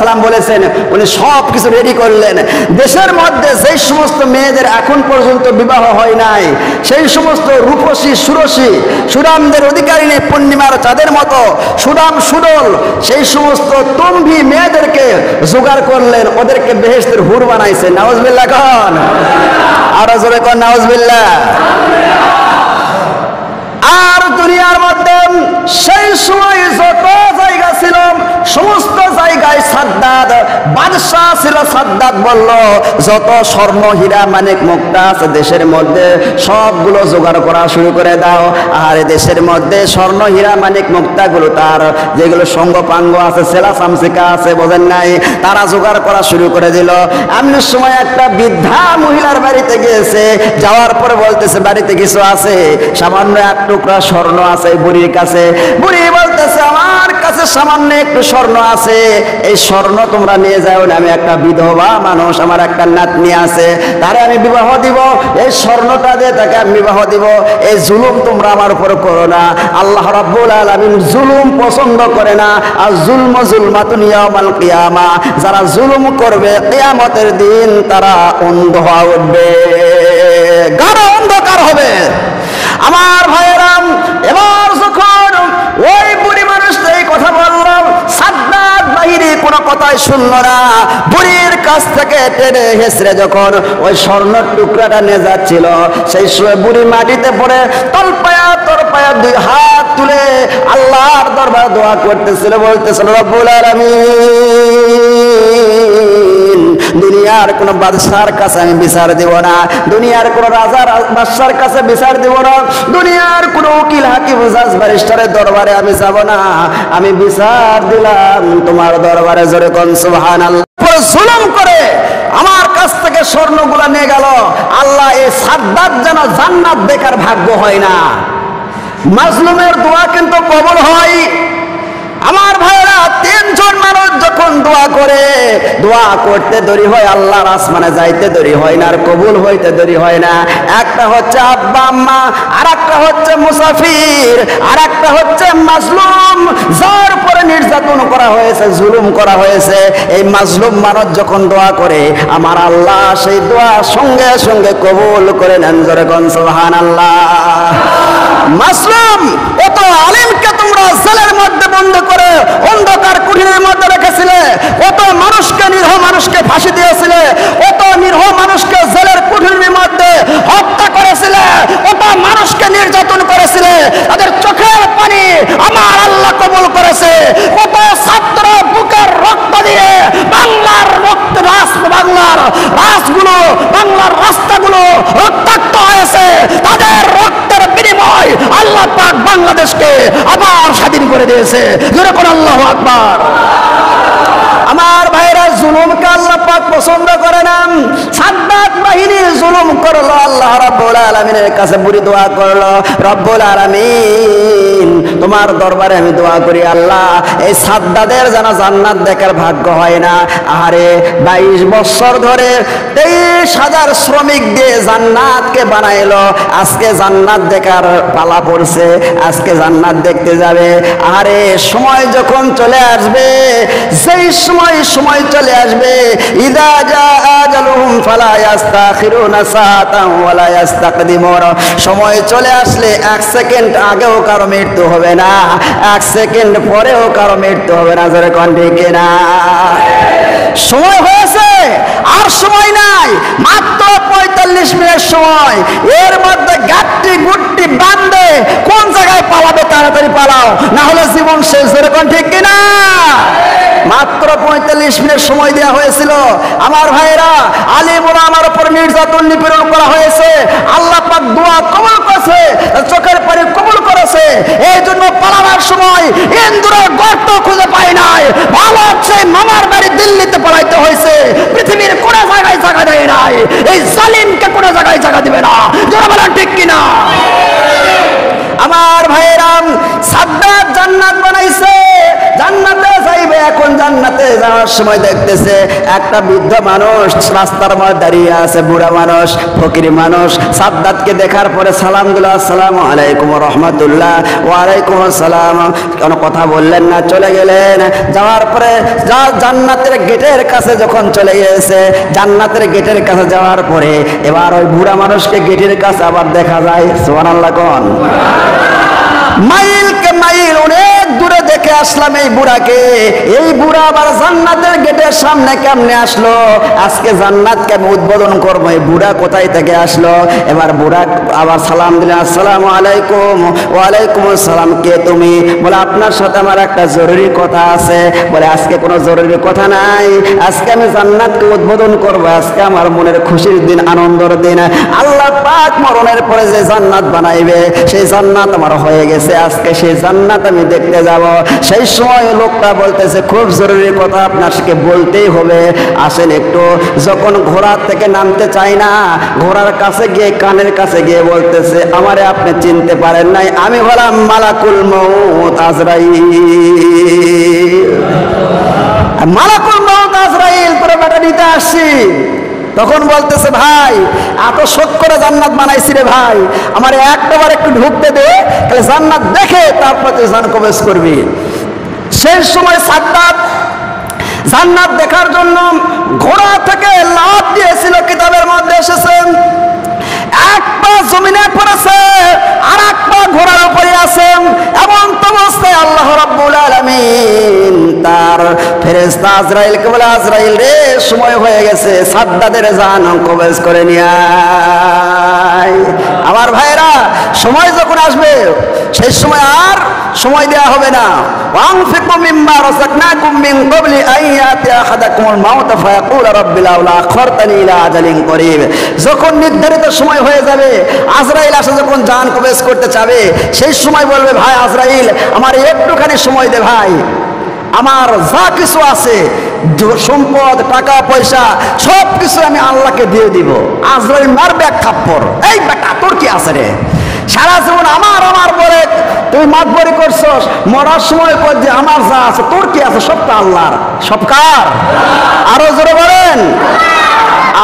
সালাম বলেছেন, উনি সব কিছু রেডি করলেন। দেশের মধ্যে যেই সমস্ত মেয়েদের এখন পর্যন্ত বিবাহ হয় নাই, সেই সমস্ত রূপসী সুরসী সুরামদের অধিকারিণী পূর্ণিমার চাঁদের মতো সুরাম সুডল সেই সমস্ত তম্ভী মেয়েদেরকে জোগাড় করলেন, ওদেরকে বেহেশতের হুর বানাইছে। নাউজুবিল্লাহ কোন? আর জোরে কোন নাউজুবিল্লাহ। আর দুনিয়ার মধ্যে সেই সময় যত জায়গা ছিল, সমস্ত জায়গায় সাদ্দাত বাদশাহ ছিল। সাদ্দাত বলল, যত স্বর্ণ হীরা মানিক মুক্তা আছে দেশের মধ্যে সবগুলো জোগাড় করা শুরু করে দাও। আর দেশের মধ্যে স্বর্ণ হীরা মানিক মুক্তাগুলো তার যেগুলো সঙ্গপাঙ্গ আছে, সেলা সামসিকা আছে, বোঝেন নাই, তারা জোগাড় করা শুরু করে দিল। এমন সময় একটা বৃদ্ধা মহিলার বাড়িতে গিয়েছে, যাওয়ার পরে বলতেছে বাড়িতে কিছু আছে? সামান্য এক টুকরা স্বর্ণ আছে বুড়ির কাছে। বুড়ি বলতেছে, আমার কাছে সামান্য একটু স্বর্ণ আছে, এই স্বর্ণ তোমরা নিয়ে যাও না, আমি একটা বিধবা মানুষ, আমার একটা নাতনি আছে, তারে আমি বিবাহ দিব, এই স্বর্ণটা দিয়ে তাকে আমি বিবাহ দিব। এই জুলুম তোমরা আমার উপর করো না। আল্লাহ রাব্বুল আলামিন জুলুম পছন্দ করে না। আর জুলম জুলমাতুন ইয়াউমাল কিয়ামা, যারা জুলুম করবে কিয়ামতের দিন তারা অন্ধ হয়ে উঠবে, গাঢ় অন্ধকার হবে। আমার ভাইয়েরাম, এবার যখন ওই বুড়ি মানুষটা এই কথা বললাম, সাদ্দাত বাহিনী কোনো কথাই শুনল না। বুড়ির কাছ থেকে টেনে হেসড়ে যখন ওই স্বর্ণের টুকরাটা নিয়ে যাচ্ছিল, সেই সময় বুড়ি মাটিতে পড়ে তলপায়া দুই হাত তুলে আল্লাহর দরবারে দোয়া করতেছিল, বলতেছিল, রব্বুল আলামিন, দুনিয়ার কোন বাদশার কাছে আমি বিচার দিব না, দুনিয়ার কোন রাজার বাদশার কাছে বিচার দিব না, দুনিয়ার কোন উকিল হাকিম জাজ ব্যারিস্টারের দরবারে আমি যাব না, আমি বিচার দিলাম তোমার দরবারে। জোরে কোন সুবহানাল্লাহ। জুলুম করে আমার কাছ থেকে স্বর্ণগুলা নিয়ে গেল। আল্লাহ এই সাদ্দাত যেন জান্নাত দেখার ভাগ্য হয় না। মাজলুমের দোয়া কিন্তু কবুল হয়। আমার ভাইরা, তিনজন মানুষ যখন দোয়া করে, দোয়া করতে দেরি হয়, আল্লাহর আসমানে যাইতে দেরি হয় না, আর কবুল হইতে দেরি হয় না। একটা হচ্ছে আব্বা আম্মা, আর একটা হচ্ছে মুসাফির, আর একটা হচ্ছে মাজলুম, যার উপরে নির্যাতন করা হয়েছে, জুলুম করা হয়েছে। এই মাজলুম মানুষ যখন দোয়া করে, আমার আল্লাহ সেই দোয়া সঙ্গে সঙ্গে কবুল করে নেন। জোরে কোন সুবহানাল্লাহ। মাজলুম এত আলিমকে তোমরা জেলের মধ্যে বন্ধ করে অন্ধকার কুঠিরের মধ্যে রেখেছিলে, কত মানুষকে, নিরীহ মানুষকে ফাঁসি দিয়েছিলে, কত নিরীহ মানুষকে জেলের কুঠিরের মধ্যে হত্যা করেছিলে, কত মানুষকে নির্যাতন করেছিলে, তাদের চোখের পানি আমার আল্লাহ কবুল করেছে। কত ছাত্র বুকের রক্ত দিয়ে বাংলার রক্ত বাংলার রাজগুলো, বাংলার রাস্তাগুলো রক্তাক্ত হয়েছে, তাদের রক্তের বিনিময় আল্লাহ পাক বাংলাদেশকে আবার স্বাধীন করে দিয়েছে। জোরে কোন আল্লাহু আকবার। আমার ভাইরা, জুলুমকে আল্লাহ পাক পছন্দ করে না। সাদ্দাত বাহিনী জুলুম করলো, আল্লাহ রাব্বুল আলামিনের কাছে বুড়ি দোয়া করলো, রব্বুল আলামিন, তোমার দরবারে আমি দোয়া করি, আল্লাহ এই সাদ্দাদের যেন জান্নাত দেখার ভাগ্য হয় না। আরে 22 বছর ধরে 23,000 শ্রমিক দিয়ে জান্নাতকে বানাইলো, আজকে জান্নাত দেখার পালা পড়ছে, আজকে জান্নাত দেখতে যাবে। আরে সময় যখন চলে আসবে, সেই সময় চলে আসবে, ইদা জাআ আজালুহুম ফালা ইস্তাখিরুনা সাআতান ওয়ালা ইস্তাকদিমুন, সময় চলে আসলে 1 সেকেন্ড আগেও কারো মৃত্যু হবে না, 1 সেকেন্ড পরেও কারো মৃত্যু হবে না। জোরে কোন ঠিক না? সময় হয়েছে, আর সময় নাই, মাত্র 45 মিনিট সময়। এর মধ্যে গাট্টি গুট্টি বাঁধে কোন জায়গায় পালাবে, তাড়াতাড়ি পালাও, না হলে জীবন শেষ। জোরে কোন ঠিক কিনা? মাত্র 45 মিনিট সময় দেওয়া হয়েছিল। আমার ভাইরা, আলিম ওলামার উপর নির্যাতন নিপীড়ন করা হয়েছে, আল্লাহ পাক দোয়া কবুল করেছে, চোখের পানি কবুল করেছে। এই জন্য পালানোর সময় ইন্দুরের গর্ত খুঁজে পায় নাই, ভালো হচ্ছে মামার বাড়ি দিল্লিতে পালাইতে হয়েছে। পৃথিবীর কোন জায়গায় জায়গা দেয় নাই, এই জালিমকে কোন জায়গায় জায়গা দিবে না। যারা বলেন ঠিক কিনা? আমার ভাইরাম, সাদ্দাত জান্নাত বানাইছে, জান্নাতে যাইবে। এখন জান্নাতে যাওয়ার সময় দেখতেছে একটা বৃদ্ধ মানুষ রাস্তার মধ্যে দাঁড়িয়ে আছে, বুড়া মানুষ, ফকির মানুষ। সাদ্দাতকে দেখার পরে সালাম দিল, আসসালামু আলাইকুম ওয়া রাহমাতুল্লাহ। ওয়া আলাইকুম আসসালাম। কোনো কথা বললেন না, চলে গেলেন। যাওয়ার পরে জান্নাতের গেটের কাছে যখন চলে গেছে, জান্নাতের গেটের কাছে যাওয়ার পরে এবার ওই বুড়া মানুষকে গেটের কাছে আবার দেখা যায়। সুবহানাল্লাহ কোন? মাইলকে মাইল অনেক দূরে দেখে আসলাম এই বুড়াকে। এই বুড়া আবার জান্নাতের গেটের সামনে কেমনে আসলো? আজকে জান্নাতকে আমি উদ্বোধন করবো, এই বুড়া কোথায় থেকে আসলো? এবার বুড়া আবার সালাম দিলেন, আসসালামু আলাইকুম। ওয়ালাইকুম আসসালাম। কে তুমি? বলে আপনার সাথে আমার একটা জরুরি কথা আছে। বলে আজকে কোনো জরুরি কথা নাই, আজকে আমি জান্নাতকে উদ্বোধন করবো। আজকে আমার মনের খুশির দিন, আনন্দের দিন। আল্লাহ পাক মরণের পরে যে জান্নাত বানাইবে সেই জান্নাত আমার হয়ে গেছে, আজকে সেই জান্নাত আমি দেখতে যাব। সেই সময় লোকটা বলতেছে, খুব জরুরি কথা আপনাকে বলতেই হবে, আসেন একটু। যখন ঘোড়া থেকে নামতে চাই না, ঘোড়ার কাছে গিয়ে কানের কাছে গিয়ে বলতেছে, আমারে আপনি চিনতে পারেন নাই, আমি হলাম মালাকুল মউত আজরাইল। মালাকুল মউত আজরাইল তোর বেটা নিতে আসছি। তখন বলতেছে, ভাই এত শোক করে জান্নাত বানাইছি রে ভাই, আমার একটাবার একটু ঢুকতে দে, তাহলে জান্নাত দেখে তারপর তুই জান কবজ করবি। সেই সময় সাদ্দাত জান্নাত দেখার জন্য ঘোড়া থেকে লাফ দিয়েছিল, কিতাবের মধ্যে এসেছেন। এক পা জমিনে পড়েছে, আর এক পা ঘোড়ার উপরে আছেন। এমন অবস্থায় আল্লাহ রাব্বুল আলামিন তার ফেরেশতা আজরাইলকে বলে, আজরাইল রে, সময় হয়ে গেছে, সাদ্দাদের জান কবজ করে নিয়ে আয়। আমার ভাইরা, সময় যখন আসবে সেই সময় আর সময় দেওয়া হবে না। ওয়ানফিকু মিম্মা রাযাকনাকুম মিন ক্বাবলি আন ইয়াতিয়া আহাদাকুমুল মাউত ফায়াকুল রাব্বি লাউলা আখখারতানি ইলা আজালিন করিব। যখন নির্ধারিত সময় হয়ে যাবে, আজরাইল আসে যখন জান কবজ করতে চাবে, সেই সময় বলবে, ভাই আজরাইল, আমার একটুখানি সময় দে ভাই, আমার যা কিছু আছে, সম্পদ, টাকা পয়সা, সব কিছু আমি আল্লাহকে দিয়ে দিব। আজরাইল মারবে এক থাপ্পড়, এই বেটা তোর কি আছে রে? সারা জীবন আমার আমার বলে তুই মাতবরি করছস, মরার সময় কর যে আমার যা আছে, তোর কি আছে? সবটা আল্লাহর। সব কার? আরো জোরে বলেন।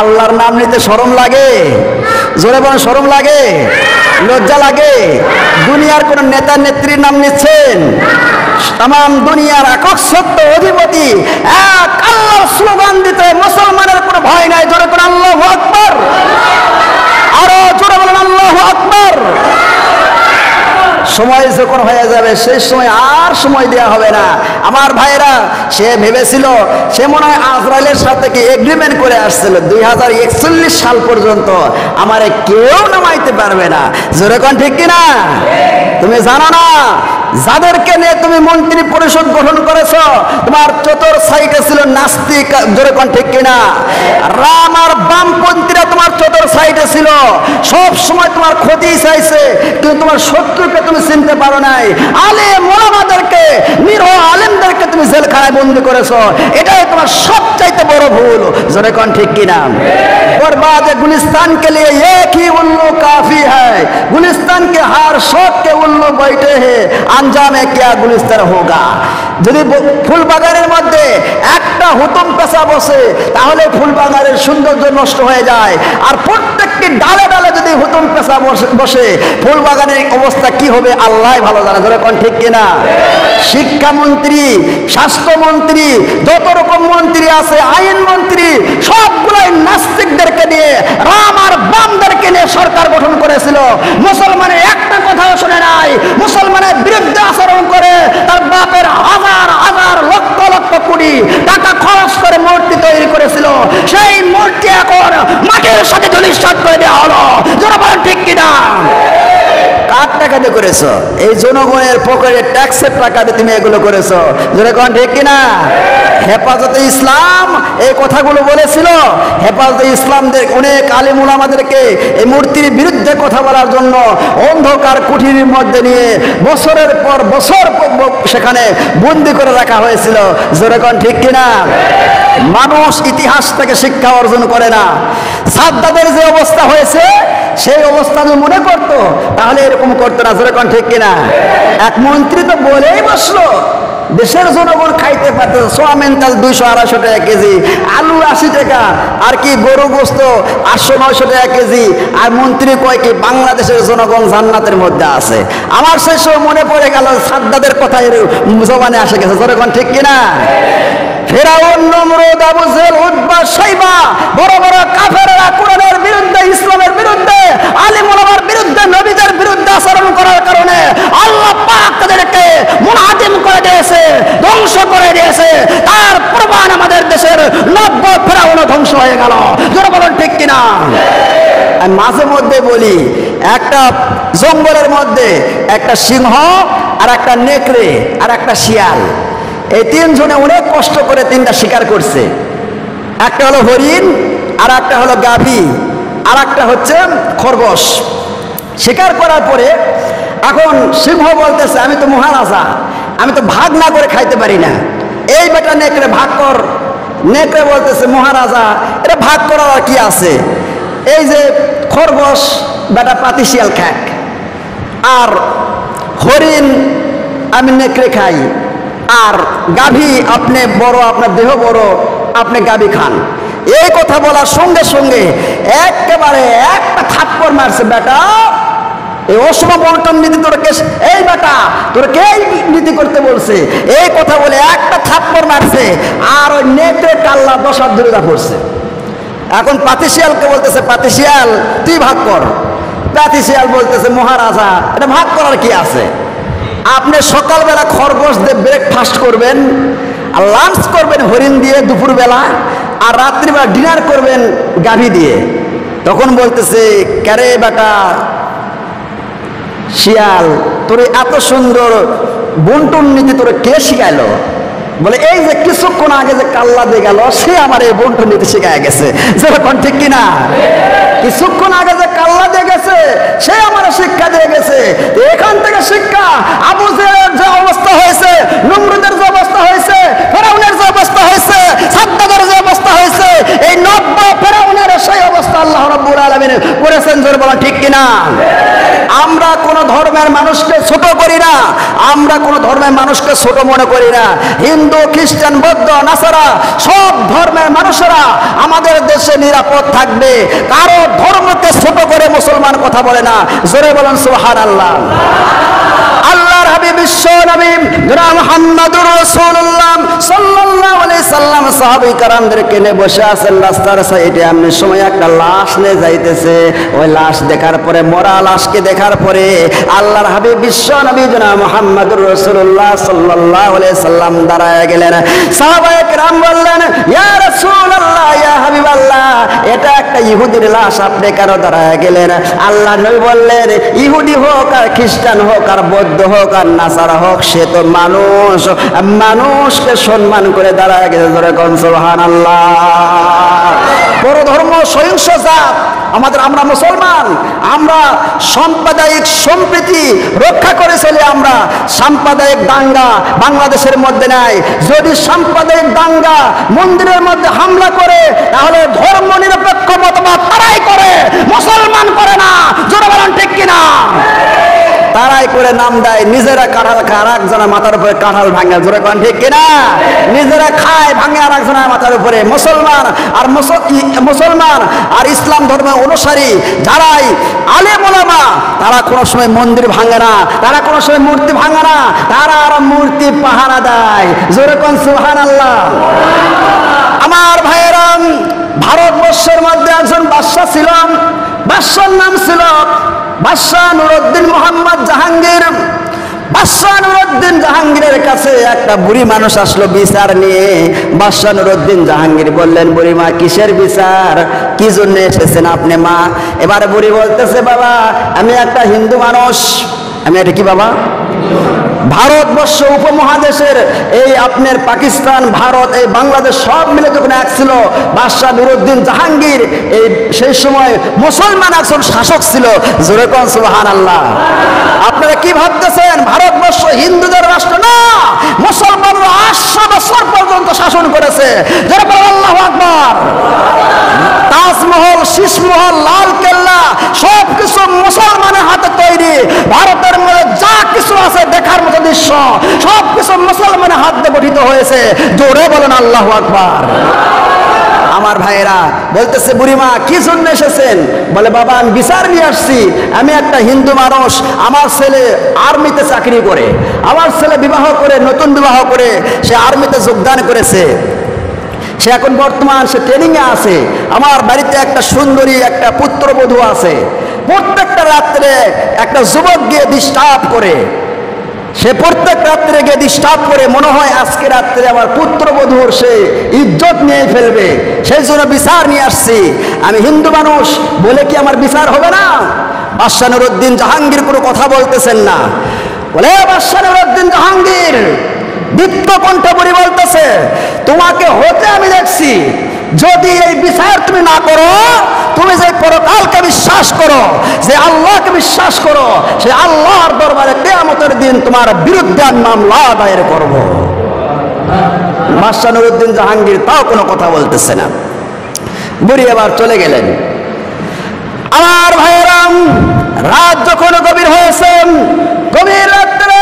আল্লাহর নাম নিতে শরম লাগে? জোরে বলেন, শরম লাগে? লজ্জা লাগে? দুনিয়ার কোন নেতা নেত্রীর নাম নিচ্ছেন? তাম দুনিয়ার একক সত্য অধিপতি এক আল্লাহর স্লোগান দিতে মুসলমানের কোনো ভয় নাই। জোরে করে আল্লাহু আকবার। আরো জোরে বলেন আল্লাহু আকবার। সময় যখন হয়ে যাবে সেই সময় আর সময় দেওয়া হবে না। আমার ভাইরা, সে ভেবেছিল, সে মনে হয় আজরাইলের সাথে কি এগ্রিমেন্ট করে আসছিল, 2041 সাল পর্যন্ত আমারে কেউ নামাইতে পারবে না। জোরে কোন ঠিক কিনা? তুমি জানো না, যাদেরকে নিয়ে তুমি মন্ত্রী পরিষদ গঠন করেছো, তোমার চতুর সাইডে ছিল নাস্তিক। জোরে কোন ঠিক কিনা? রাম আর বামপন্থীরা তোমার চতুর সাইডে ছিল, সব সময় তোমার ক্ষতি চাইছে, কিন্তু তোমার শত্রুকে তুমি চিনতে পারো নাই। আলেম ওলামাদেরকে, নিরহ আলেমদেরকে তুমি জেলখানায় বন্দি করেছো, এটাই তোমার সবচাইতে বড় ভুল। জোরে কোন ঠিক কিনা? बर्बाद गुलिस्तान के लिए एक ही उल्लू काफी है, गुलिस्तान के हर शौक के उल्लू बैठे हैं, अंजामे क्या गुलिस्तान होगा। যদি ফুল বাগানের মধ্যে একটা হুতুম পেশা বসে, তাহলে ফুল বাগানের সৌন্দর্য নষ্ট হয়ে যায়। আর প্রত্যেকটি ডালে ডালে যদি হুতুম পেশা বসে, ফুল বাগানের অবস্থা কি হবে আল্লাহ ভালো জানে। ধরে কোন ঠিক কিনা? শিক্ষামন্ত্রী, স্বাস্থ্যমন্ত্রী, যত রকম মন্ত্রী আছে, আইন মন্ত্রী, সবগুলোই নাস্তিকদেরকে নিয়ে, রাম আর বামদেরকে নিয়ে সরকার গঠন করেছিল। মুসলমানের একটা কথাও শুনে নাই, মুসলমানের বিরুদ্ধে আচরণ করে তার বাপের হাজার হাজার লক্ষ লক্ষ কোটি টাকা খরচ করে মূর্তি তৈরি করেছিল। সেই মূর্তি এখন মাটির সাথে ধূলিসাৎ করে দেওয়া হলো। যারা বলেন ঠিক কিনা? কার টাকা দিয়ে করেছো? এই জনগণের পকেটে ট্যাক্সের টাকা দিয়ে তুমি এগুলো করেছো। যারা কোন ঠিক কিনা? হেফাজতে ইসলাম এই কথাগুলো বলেছিল। হেফাজতে ইসলামদের অনেক আলেম উলামাদেরকে এই মূর্তির বিরুদ্ধে কথা বলার জন্য অন্ধকার কুঠিরের মধ্যে নিয়ে বছরের পর বছর সেখানে বন্দি করে রাখা হয়েছিল। যেরকম ঠিক কিনা? মানুষ ইতিহাস থেকে শিক্ষা অর্জন করে না। সাদ্দাদের যে অবস্থা হয়েছে, সেই অবস্থা যদি মনে করতো তাহলে এরকম করতো না। যেরকম ঠিক কিনা? এক মন্ত্রী তো বলেই বসলো, দেশের জনগণ খাইতে পারতো সোয়াবিন তেল 200-250 টাকা কেজি, আলু 80 টাকা, আর কি গরু গোস্ত 800-900 টাকা কেজি। আর মন্ত্রী কয় কি বাংলাদেশের জনগণ জান্নাতের মধ্যে আছে। আমার সেই সময় মনে পড়ে গেল সাদ্দাদের কথা এর জবানে আসে গেছে। যেরকম ঠিক কিনা? ফেরাউন, নমরুদ, আবু জেহেল, উতবা, শাইবা, বড় বড় কাফেররা কোরআনের বিরুদ্ধে, ইসলামের বিরুদ্ধে, আলেম ওলামার বিরুদ্ধে, নবীদের বিরুদ্ধে আচরণ করার কারণে আল্লাহ পাক তাদেরকে ধ্বংস করে দিয়েছে, তার প্রমাণ আমাদের দেশের 90 ফেরাউন ধ্বংস হয়ে গেল। যারা বলেন ঠিক কিনা? আমি মাঝে মধ্যে বলি, একটা জঙ্গলের মধ্যে একটা সিংহ আর একটা নেকড়ে আর একটা শিয়াল, এই তিনজনে অনেক কষ্ট করে তিনটা শিকার করছে। একটা হলো হরিণ, আর একটা হলো গাভী, আর একটা হচ্ছে খরগোশ। শিকার করার পরে এখন সিংহ বলতেছে, আমি তো মহারাজা, আমি তো ভাগ না করে খাইতে পারি না, এই বেটা নেকড়ে ভাগ কর। নেকড়ে বলতেছে, মহারাজা এটা ভাগ করার আর কি আছে, এই যে খরগোশ বেটা পাতি শিয়াল খাক, আর হরিণ আমি নেকড়ে খাই, আর গাভী আপনি বড়, আপনার দেহ বড়, আপনি গাভী খান। এই কথা বলার সঙ্গে সঙ্গে একেবারে একটা থাপ্পড় মারছে, বেটা এই অসম বন্টন নীতি তোর কে, এই বেটা তোর কে নীতি করতে বলছে, এই কথা বলে একটা থাপ্পড় মারছে, আর ওই নেকড়ে কাল্লা 10 হাত দূরে পড়ছে। এখন পাতিশিয়ালকে বলতেছে, পাতিশিয়াল তুই ভাগ কর। পাতিশিয়াল বলতেছে, মহারাজা এটা ভাগ করার কি আছে, আপনি সকালবেলা খরগোশ দিয়ে ব্রেকফাস্ট করবেন, আর লাঞ্চ করবেন হরিণ দিয়ে দুপুরবেলা, আর রাত্রিবেলা ডিনার করবেন গাভী দিয়ে। তখন বলতেছে, ক্যারে বেটা শিয়াল, তোর এত সুন্দর বন্টন নীতি তোর কে শিখাইলো? বলে, এই যে কিছুক্ষণ আগে যে কাল্লা দিয়ে গেল, সে আমার এই বন্টন নীতি শিখায় গেছে। যেরকম ঠিক কিনা? কিছুক্ষণ আগে যে কাল্লা দিয়ে গেছে, সে আমার শিক্ষা দিয়ে গেছে। এখান থেকে শিক্ষা, আবু জেহেলের যে অবস্থা হয়েছে, নমরুদের যে অবস্থা হয়েছে, ফেরাউনের যে অবস্থা হয়েছে, সাদ্দাদের যে অবস্থা হয়েছে, এই 90 ফেরাউনের সেই অবস্থা আল্লাহ রাব্বুল আলামিন করেছেন। জোরে বলা ঠিক কিনা? আমরা কোন ধর্মের মানুষকে ছোট করি না, আমরা কোন ধর্মের মানুষকে ছোট মনে করি না। হিন্দু, খ্রিস্টান, বৌদ্ধ, নাসারা সব ধর্মের মানুষেরা আমাদের দেশে নিরাপদ থাকবে। কারো ধর্মকে ছোট করে মুসলমান কথা বলে না। জোরে বলেন সুবহানাল্লাহ। আল্লাহর হাবিব বিশ্ব নবী জনাব মুহাম্মদুর রাসূলুল্লাহ সাল্লাল্লাহু আলাইহি সাল্লাম সাহাবী کرامদেরকে নিয়ে বসে আছেন রাস্তার সাইডে। এমন সময় একটা লাশ নিয়ে যাইতেছে। ওই লাশ দেখার পরে, মরা লাশকে দেখার পরে আল্লাহর হাবিব বিশ্ব নবী জনাব মুহাম্মদুর রাসূলুল্লাহ সাল্লাল্লাহু আলাইহি সাল্লাম দাঁড়ায় গেলেন। সাহাবায়ে কেরাম বললেন, ইয়া রাসূলুল্লাহ, ইয়া হাবিবাল্লাহ, এটা একটা ইহুদির লাশ, আপনি কেন দাঁড়ায় গেলেন? আল্লাহর নবী বললেন, ইহুদি হোক আর খ্রিস্টান হোক আর বৌদ্ধ হোক আর নাসারা হোক, সে তো মানুষ, মানুষকে সম্মান করে দাঁড়ায় গেছে। ধরে কোন সুবহানাল্লাহ। বড় ধর্ম সহিংস জাত আমাদের, আমরা মুসলমান, আমরা সাম্প্রদায়িক সম্প্রীতি রক্ষা করে চলি। আমরা সাম্প্রদায়িক দাঙ্গা বাংলাদেশের মধ্যে নাই। যদি সাম্প্রদায়িক দাঙ্গা মন্দিরের মধ্যে হামলা করে, তাহলে ধর্ম নিরপেক্ষ মতবাদ তারাই করে, মুসলমান করে না। জোরে বলেন ঠিক কিনা? তারাই করে নাম দেয়, নিজেরা কাঁঠাল খায়, আর একজনের মাথার উপরে কাঁঠাল ভাঙে। জোরে কোন ঠিক কিনা? নিজেরা খায়, ভাঙে আর একজনের মাথার উপরে। মুসলমান আর ইসলাম ধর্মের অনুসারী যারাই আলেম ওলামা, তারা কোনো সময় মন্দির ভাঙে না, তারা কোনো সময় মূর্তি ভাঙে না, তারা আর মূর্তি পাহারা দেয়। জোরে কোন সুবহানাল্লাহ। আমার ভাইয়েরা, ভারতবর্ষের মধ্যে একজন বাদশা ছিল, বাদশার নাম ছিল বাদশাহ নুরউদ্দিন মোহাম্মদ জাহাঙ্গীর। বাদশাহ নুরউদ্দিন জাহাঙ্গীরের কাছে একটা বুড়ি মানুষ আসলো বিচার নিয়ে। বাদশাহ নুরউদ্দিন জাহাঙ্গীর বললেন, বুড়ি মা, কিসের বিচার, কি জন্য এসেছেন আপনি মা? এবারে বুড়ি বলতেছে, বাবা আমি একটা হিন্দু মানুষ। আমি এটা কি বাবা? ভারতবর্ষ উপমহাদেশের এই আপনার পাকিস্তান, ভারত, এই বাংলাদেশ সব মিলে যখন এক ছিল, বাদশাহ নুরউদ্দিন জাহাঙ্গীর এই সেই সময় মুসলমান একজন শাসক ছিল। জোরে কোন সুবহানাল্লাহ। আপনারা কি ভাবতেছেন ভারতবর্ষ হিন্দুদের রাষ্ট্র? না, মুসলমানরা 800 বছর পর্যন্ত শাসন করেছে। জোরে বলেন আল্লাহু আকবার। তাজমহল, শীষমহল, লাল কেল্লা সব কিছু মুসলমানের হাতে তৈরি। ভারতের মধ্যে যা কিছু আছে দেখার মতো দৃশ্য, সব কিছু মুসলমানের হাত দিয়ে গঠিত হয়েছে। জোরে বলেন আল্লাহু আকবার। আমার ভাইয়েরা বলতেছে, বুড়িমা কি জন্য এসেছেন? বলে, বাবা আমি বিচার নিয়ে আসছি। আমি একটা হিন্দু মানুষ, আমার ছেলে আর্মিতে চাকরি করে, আমার ছেলে বিবাহ করে, নতুন বিবাহ করে সে আর্মিতে যোগদান করেছে। সে এখন বর্তমান সে ট্রেনিংয়ে আছে। আমার বাড়িতে একটা সুন্দরী একটা পুত্রবধূ আছে। প্রত্যেকটা রাত্রে একটা যুবক গিয়ে ডিস্টার্ব করে। সে প্রত্যেক রাত্রে গিয়ে ডিস্টার্ব করে, মনে হয় আজকে রাত্রে আমার পুত্রবধূর সে ইজ্জত নিয়ে ফেলবে, সেই জন্য বিচার নিয়ে আসছি। আমি হিন্দু মানুষ বলে কি আমার বিচার হবে না? বাদশাহ নুরউদ্দিন জাহাঙ্গীর কোনো কথা বলতেছেন না। বলে বাদশাহ নুরউদ্দিন জাহাঙ্গীর দীপ্ত কণ্ঠে বুড়ি বলতেছে, তোমাকে হতে আমি দেখছি, যদি এই বিচার তুমি না করো, তুমি যে পরকালকে বিশ্বাস করো, যে আল্লাহকে বিশ্বাস করো, সে আল্লাহর দরবারে কিয়ামতের দিন তোমার বিরুদ্ধে আমি মামলা দায়ের করব। বাদশাহ নুরউদ্দিন জাহাঙ্গীর তাও কোনো কথা বলতেছে না। বুড়ি এবার চলে গেলেন। আমার ভাইয়েরাম, রাত যখন গভীর হয়েছে, গভীর রাত্রে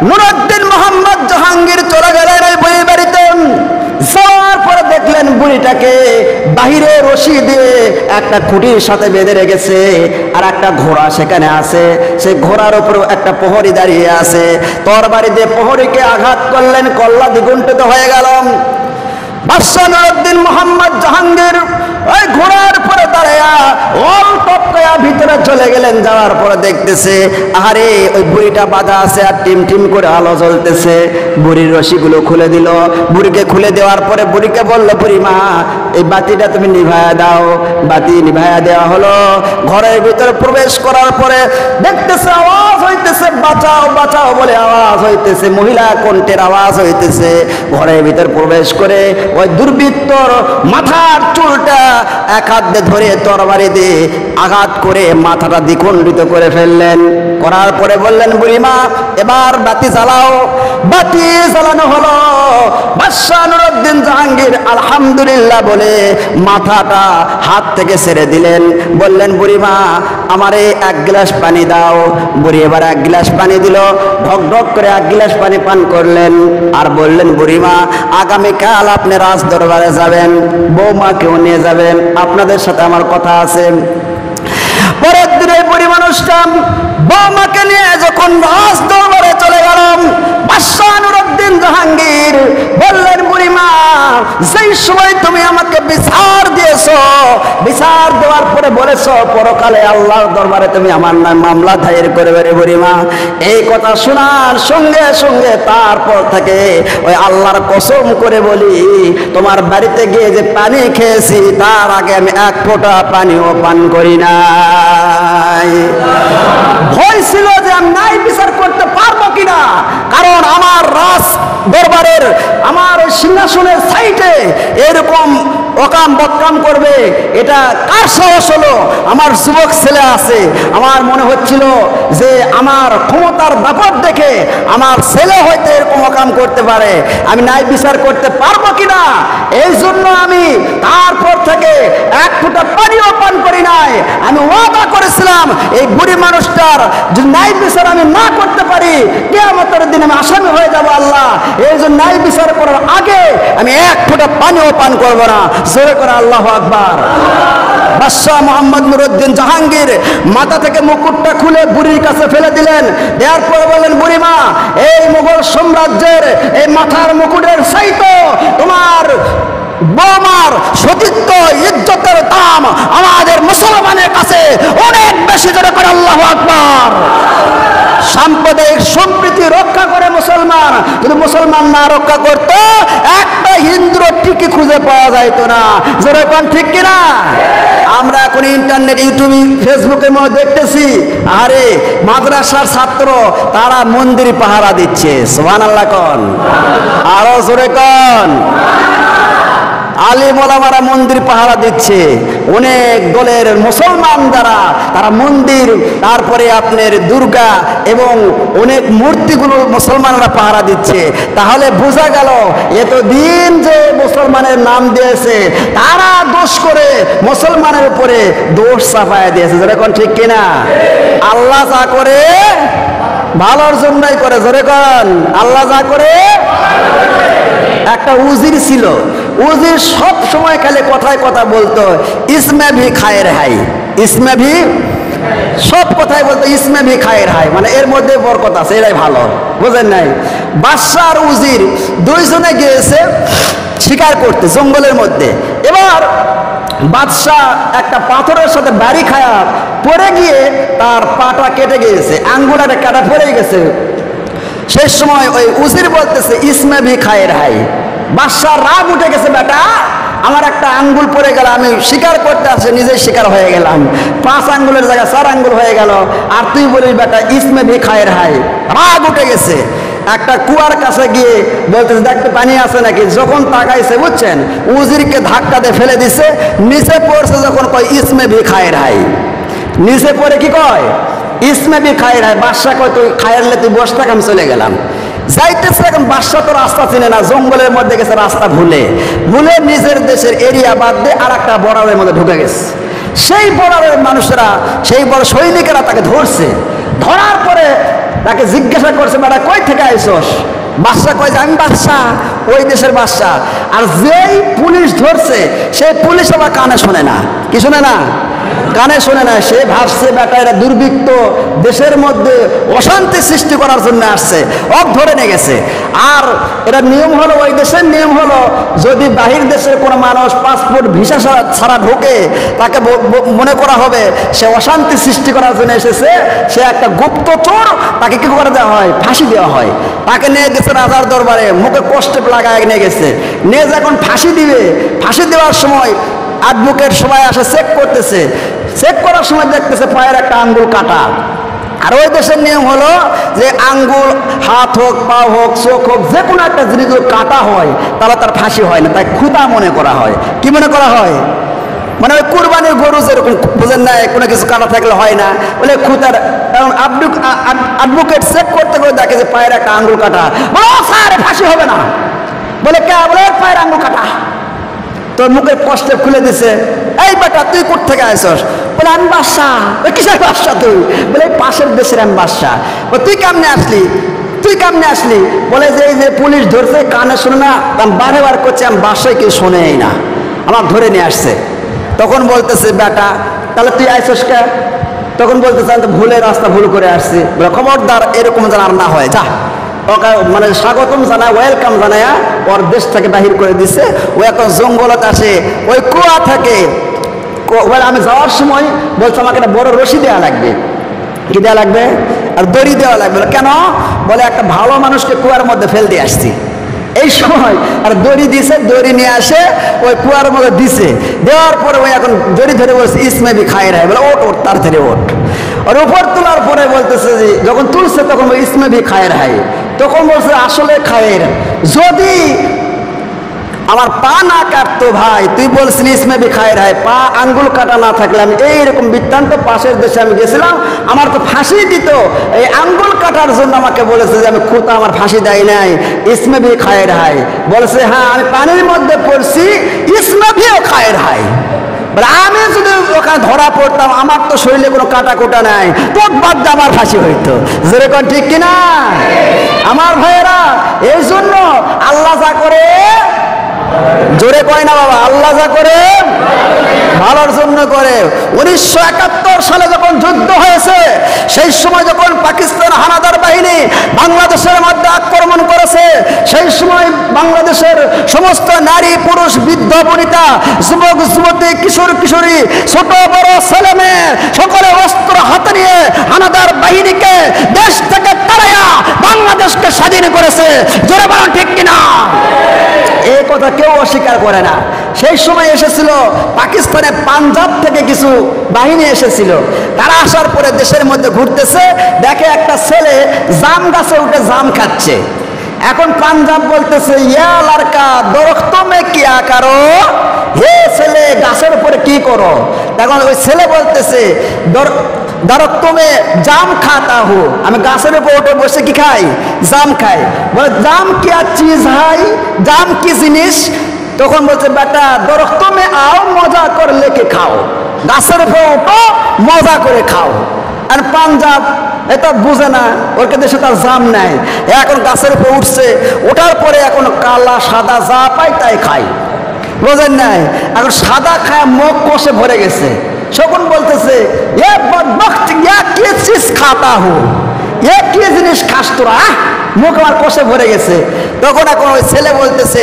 নুরউদ্দিন মোহাম্মদ জাহাঙ্গীর চলে গেলেন ওই বুড়ির বাড়িতে। যাওয়ার পরে দেখলেন বুড়িটাকে বাহিরে রশি দিয়ে একটা খুঁটির সাথে বেঁধে রেখেছে, আর একটা ঘোড়া সেখানে আছে, সেই ঘোড়ার উপরে একটা প্রহরী দাঁড়িয়ে আছে। তরবারি দিয়ে প্রহরীকে আঘাত করলেন, কল্লা দ্বিগুণ্ঠিত হয়ে গেল। বাদশাহ নুরউদ্দিন মোহাম্মদ জাহাঙ্গীর ওই ঘোড়ার পরে দাঁড়ায়া ওল টপকায়া ভিতরে চলে গেলেন। যাওয়ার পরে দেখতেছে আরে ওই বুড়িটা বাঁধা আছে আর টিম টিম করে আলো জ্বলতেছে। বুড়ির রশিগুলো খুলে দিল। বুড়িকে খুলে দেওয়ার পরে বুড়িকে বলল, বুড়ি মা এই বাতিটা তুমি নিভায়া দাও। বাতি নিভায়া দেওয়া হলো। ঘরের ভিতরে প্রবেশ করার পরে দেখতেছে আওয়াজ হইতেছে, বাঁচাও বাঁচাও বলে আওয়াজ হইতেছে, মহিলা কণ্ঠের আওয়াজ হইতেছে। ঘরের ভিতর প্রবেশ করে ওই দুর্বৃত্তর মাথার চুলটা এক হাত দিয়ে ধরে তরবারি দিয়ে আঘাত করে মাথাটা দ্বিখণ্ডিত করে ফেললেন। করার পরে বললেন, বুড়িমা এবার বাতি জ্বালাও। বাতি জ্বালানো হলো। বাদশাহ নুরউদ্দিন জাহাঙ্গীর আলহামদুলিল্লাহ বলে মাথাটা হাত থেকে ছেড়ে দিলেন। বললেন, বুড়িমা আমারে এক গ্লাস পানি দাও। বুড়ি এবার এক গ্লাস পানি দিল। ঢক ঢক করে এক গ্লাস পানি পান করলেন। আর বললেন, বুড়িমা আগামীকাল আপনি রাজ দরবারে যাবেন, বৌমাকেও নিয়ে যাবেন, আপনাদের সাথে আমার কথা আছে। পরের দিনে বুড়ি মানুষটা বৌমাকে নিয়ে যখন রাজ দরবারে চলে গেলাম, বাদশাহ নুরউদ্দিন জাহাঙ্গীর বললেন, বুড়িমা যেই সময় তুমি আমাকে বিচার দিয়েছো, বিচার দেওয়ার পরে বলেছো পরকালে আল্লাহর দরবারে তুমি আমার নাম মামলা দায়ের করবে রে বুড়িমা। এই কথা শোনার সঙ্গে সঙ্গে তারপর থেকে ওই আল্লাহর কসম করে বলি, তোমার বাড়িতে গিয়ে যে পানি খেয়েছি তার আগে আমি এক ফোঁটা পানিও পান করি নাই। ভয় ছিল যে আমি ন্যায় বিচার করতে পারবো কিনা, কারণ আমার রাজ দরবারের আমার ওই সিংহাসনের সাইডে এরকম অকাম বদকাম করবে, এটা কার সাহস হলো? আমার যুবক ছেলে আছে, আমার মনে হচ্ছিল যে আমার ক্ষমতার ব্যাপার দেখে আমার ছেলে হয়তো এরকম অকাম করতে পারে, আমি ন্যায় বিচার করতে পারবো কিনা। এই জন্য আমি তারপর থেকে এক ফোঁটা পানিও পান করি নাই। আমি ওয়াদা করেছিলাম এই বুড়ি মানুষটার যদি ন্যায় বিচার আমি না করতে পারি, কিয়ামতের দিন আমি আসামি হয়ে যাব আল্লাহ। এই জন্য ন্যায় বিচার করার আগে আমি এক ফোঁটা পানিও পান করবো না। জোরে করে আল্লাহু আকবার। বাদশাহ মোহাম্মদ নুরউদ্দিন জাহাঙ্গীর মাথা থেকে মুকুটটা খুলে বুড়ির কাছে ফেলে দিলেন। দেওয়ার পর বললেন, বুড়িমা এই মুঘল সাম্রাজ্যের এই মাথার মুকুটের চাইতে তোমার বৌমার সতীত্ব ইজ্জতের দাম আমাদের মুসলমানের কাছে অনেক বেশি। জোরে করে আল্লাহু আকবার। সাম্প্রদায়িক সম্প্রীতি রক্ষা করে মুসলমান, যদি মুসলমান না রক্ষা করত একটা হিন্দুর টিকি খুঁজে পাওয়া যাইতো না। জোরে কোন ঠিক কিনা? আমরা এখন ইন্টারনেট ইউটিউব ফেসবুকের মধ্যে দেখতেছি, আরে মাদ্রাসার ছাত্র তারা মন্দির পাহারা দিচ্ছে। সুবহানাল্লাহ কোন, আরো জোরে কোন। আলিম ওলামারা মন্দির পাহারা দিচ্ছে। অনেক দলের মুসলমান যারা তারা মন্দির, তারপরে আপনার দুর্গা এবং অনেক মূর্তিগুলো মুসলমানরা পাহারা দিচ্ছে। তাহলে বোঝা গেল এতদিন যে মুসলমানের নাম দিয়েছে তারা দোষ করে মুসলমানের উপরে দোষ চাপায় দিয়েছে। যেরকম ঠিক কিনা? আল্লাহ যা করে ভালোর জন্যই করে। জোরে কোন, আল্লাহ যা করে। একটা উজির ছিল, উজির সব সময় খালি কথায় কথা বলতো, ইসমে ভি খায়ের হাই, ইসমে ভি, সব কথাই বলতো ইসমে ভি খায়ের হাই, মানে এর মধ্যে বরকত আছে, এরাই ভালো। বুঝেন নাই? বাদশাহ আর উজির দুইজনে গিয়েছে শিকার করতে জঙ্গলের মধ্যে। এবার বাদশাহ একটা পাথরের সাথে বাড়ি খায়া পড়ে গিয়ে তার পাটা কেটে গিয়েছে, আঙ্গুলটা কাটা পড়ে গেছে। সেই সময় ওই উজির বলতেছে ইসমে ভি খায়ের হাই। বাদশাহ রাগ উঠে গেছে, বেটা আমার একটা আঙ্গুল পড়ে গেল, আমি শিকার করতে আসছে নিজেই শিকার হয়ে গেলাম, 5 আঙ্গুলের জায়গায় 4 আঙ্গুল হয়ে গেল, আর তুই বলিস বেটা ইসমে ভি খায়ের হাই। রাগ উঠে গেছে। একটা কুয়ার কাছে গিয়ে বলতেছে দেখতে পানি আছে নাকি, যখন তাকাইছে বুঝছেন উজিরকে ধাক্কা দিয়ে ফেলে দিছে, নিচে পড়ছে যখন কয় ইসমে ভি খায়ের হাই, নিচে পড়ে কি কয় ইসমে ভি খায়ের হাই। বাদশাহ কয় তুই খায়েরলে তুই বস থাক, আমি চলে গেলাম। যাইতেছে এখন বাদশাহ তো রাস্তা চিনে না, জঙ্গলের মধ্যে গেছে রাস্তা ভুলে নিজের দেশের এরিয়া বাদ দিয়ে আর একটা বর্ডারের মধ্যে ঢুকে গেছে। সেই বর্ডারের মানুষেরা, সেই বড় সৈনিকেরা তাকে ধরছে। ধরার পরে তাকে জিজ্ঞাসা করছে বেটা কই থেকে আইসস? বাদশাহ কয় যে আমি বাদশাহ, ওই দেশের বাদশাহ। আর যেই পুলিশ ধরছে সেই পুলিশ আবার কানে শোনে না। কি শোনে না? কানে শোনে না। সে ভাবছে বেটা এরা দুর্বৃত্ত, দেশের মধ্যে অশান্তি সৃষ্টি করার জন্য আসছে, ধরে নিয়ে গেছে। আর এটা নিয়ম হলো, ওই দেশের নিয়ম হলো যদি বাহির দেশের কোনো মানুষ পাসপোর্ট ভিসা ছাড়া ঢোকে তাকে মনে করা হবে সে অশান্তি সৃষ্টি করার জন্য এসেছে, সে একটা গুপ্তচর, তাকে কি করে দেওয়া হয়? ফাঁসি দেওয়া হয়। তাকে নিয়ে গেছে রাজার দরবারে, মুখে কষ্টে লাগায় নিয়ে গেছে। নিয়ে যখন ফাঁসি দিবে, ফাঁসি দেওয়ার সময় অ্যাডভোকেট সবাই আসে চেক করতেছে। চেক করার সময় দেখতেছে পায়ের একটা আঙ্গুল কাটা। আর ওই দেশের নিয়ম হলো যে আঙ্গুল, হাত হোক, পা হোক, চোখ হোক, যে কোনো একটা জিনিস যদি কাটা হয় তাহলে তার ফাঁসি হয় না, তাই খুঁতা মনে করা হয়। কি মনে করা হয়? মানে ওই কুরবানির গরু যেরকম বুঝেন না, কোনো কিছু কাটা থাকলে হয় না, বলে খুঁতার। এবং অ্যাডভোকেট চেক করতে করে দেখে যে পায়ের একটা আঙ্গুল কাটা, স্যার ফাঁসি হবে না। বলে কে? বলে পায়ের আঙ্গুল কাটা। তো মুখের কষ্টে খুলে দিছে, এই বেটা তুই কোথা থেকে আসছস? বলে আমি বাদশাহ। কিসের বাদশাহ তুই? বলে পাশের দেশের আমি বাদশাহ। তুই কেমনে আসলি? তুই কেমনে আসলি? বলে যে এই যে পুলিশ ধরছে, কানে শুনে না, আমি বারবার করছি, আমি বাসায় কেউ শোনেই না, আমার ধরে নিয়ে আসছে। তখন বলতেছে বেটা তাহলে তুই আইসস কে? তখন বলতেছে আমি তো ভুলে রাস্তা ভুল করে আসছি। বলে খবরদার এরকম যেন আর না হয়, যা। ওকে মানে স্বাগতম জানায়, ওয়েলকাম জানায় ওর দেশ থেকে বাহির করে দিছে। ও এখন জঙ্গলত আসে, ওই কুয়া থেকে। আমি যাওয়ার সময় বলছে আমাকে একটা বড় রশি দেওয়া লাগবে। কি দেওয়া লাগবে? আর দড়ি দেওয়া লাগবে। কেন? বলে একটা ভালো মানুষকে কুয়ার মধ্যে ফেল দিয়ে আসছি। এই সময় আর দড়ি দিছে, দড়ি নিয়ে আসে ওই কুয়ার মধ্যে দিছে। দেওয়ার পরে ওই এখন দড়ি ধরে বলছে ইসমে ভি খায়ের হাই। বলে ওট ওট, তাড়াতাড়ি ওঠ। আর উপর তোলার পরে বলতেছে যে যখন তুলছে তখন ইসমে ভি খায়ের হাই। তখন বলছে আসলে খায়ের, যদি আমার পা না কাটতো ভাই, তুই বলছিলি ইসমে ভি খায়ের হাই, পা আঙ্গুল কাটা না থাকলে আমি এইরকম বৃত্তান্ত পাশের দেশে আমি গেছিলাম, আমার তো ফাঁসি দিত। এই আঙ্গুল কাটার জন্য আমাকে বলেছে যে আমি খুঁতা, আমার ফাঁসি দেয় নাই, ইসমে ভি খায়ের হাই। বলেছে হ্যাঁ আমি পানির মধ্যে পড়ছি, ইসমে ভিও খায়ের হাই। আমি যদি ওখানে ধরা পড়তাম, আমার তো শরীরে কোনো কাটা কোটা নাই, তোর বাদ আমার ফাঁসি হইতো। যেরকম ঠিক কিনা আমার ভাইয়েরা? এই জন্য আল্লাহ যা করে, জোরে কয় না বাবা, আল্লাহ যা করে ভালোর জন্য করে। 1971 সালে যখন যুদ্ধ হয়েছে, সেই সময় যখন পাকিস্তান হানাদার বাহিনী বাংলাদেশের মধ্যে আক্রমণ করেছে, সেই সময় বাংলাদেশের সমস্ত নারী, পুরুষ, বৃদ্ধ, বনিতা, যুবক, যুবতী, কিশোর, কিশোরী, ছোট বড় ছেলে মেয়ে সকলে অস্ত্র হাতে নিয়ে হানাদার বাহিনীকে দেশ থেকে তাড়াইয়া বাংলাদেশকে স্বাধীন করেছে। জোরে বলেন ঠিক কিনা? এই কথা কেউ অস্বীকার করে না। সেই সময় এসেছিল পাকিস্তানের পাঞ্জাব থেকে কিছু বাহিনী এসেছিল। তারা আসার পরে দেশের মধ্যে ঘুরতেছে, দেখে একটা ছেলে জাম গাছে উঠে জাম খাচ্ছে। এখন পাঞ্জাব বলতেছে ইয়া লড়কা দরख्त में क्या करो, হে ছেলে গাছের উপরে কি করো? তখন ওই ছেলে বলতেছে दरख्त में জাম खाता हूँ, আমি গাছের উপর উঠে বসে কি খাই? জাম খাই। বলে জাম क्या चीज है, জাম কি জিনিস? তখন বলছে বেটা दरख्त में आओ, মজা করে লেকে খাও, গাছের উপর উঠো, মজা করে খাও। আর পাঞ্জাব এটা বুঝে না, ওর দেশে তার জাম নাই। এখন গাছের উপর উঠছে, ওঠার পরে এখন কালা সাদা যা পাই তাই খাই, বোঝেন নাই? এখন সাদা খায় মুখ কষে ভরে গেছে। শকুন বলতেছে এ বদবখ্ত ইয়া কি চিজ খাতা হো, এ কি জিনিস খাস তোরা, মুখ আমার কষে ভরে গেছে। তখন এখন ওই ছেলে বলতেছে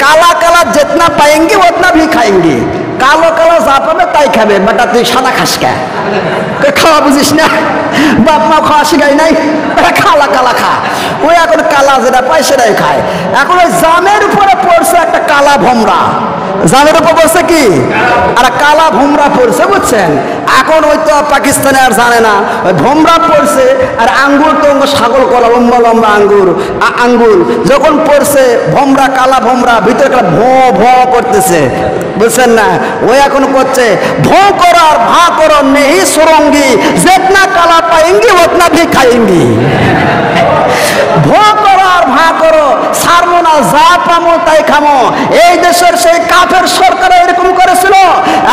কালা কালা जितना पाएंगे उतना भी खाएंगे, কালো কালো যা পাবে তাই খাবে, বেটা তুই সাদা খাস কে? খাওয়া বুঝিস না? বাপ মা খাওয়া শিখাই নাই, কালা কালা খা। ওই এখন কালা যেটা পায় সেটাই খায়। এখন ওই জামের উপরে পড়ছে একটা কালা ভোমরা, জামের উপর পড়ছে কি আর কালা ভোমরা পড়ছে, বুঝছেন? এখন ওই তো পাকিস্তানে আর জানে না, ওই ভোমরা পড়ছে আর আঙ্গুর তো ছাগল কলা লম্বা লম্বা আঙ্গুর যখন পড়ছে ভোমরা, কালা ভোমরা ভিতরে একটা ভ করতেছে, বুঝছেন না? ওই এখন করছে ভো করো আর ভা করো নেহি সুরঙ্গি, যেতনা কালা পাएंगे उतना भी खाएंगे। ভো করো আর ভা করো, ছাড়বো না, যা পামো তাই খামো। এই দেশের সেই কাফের সরকার এরকম করেছিল।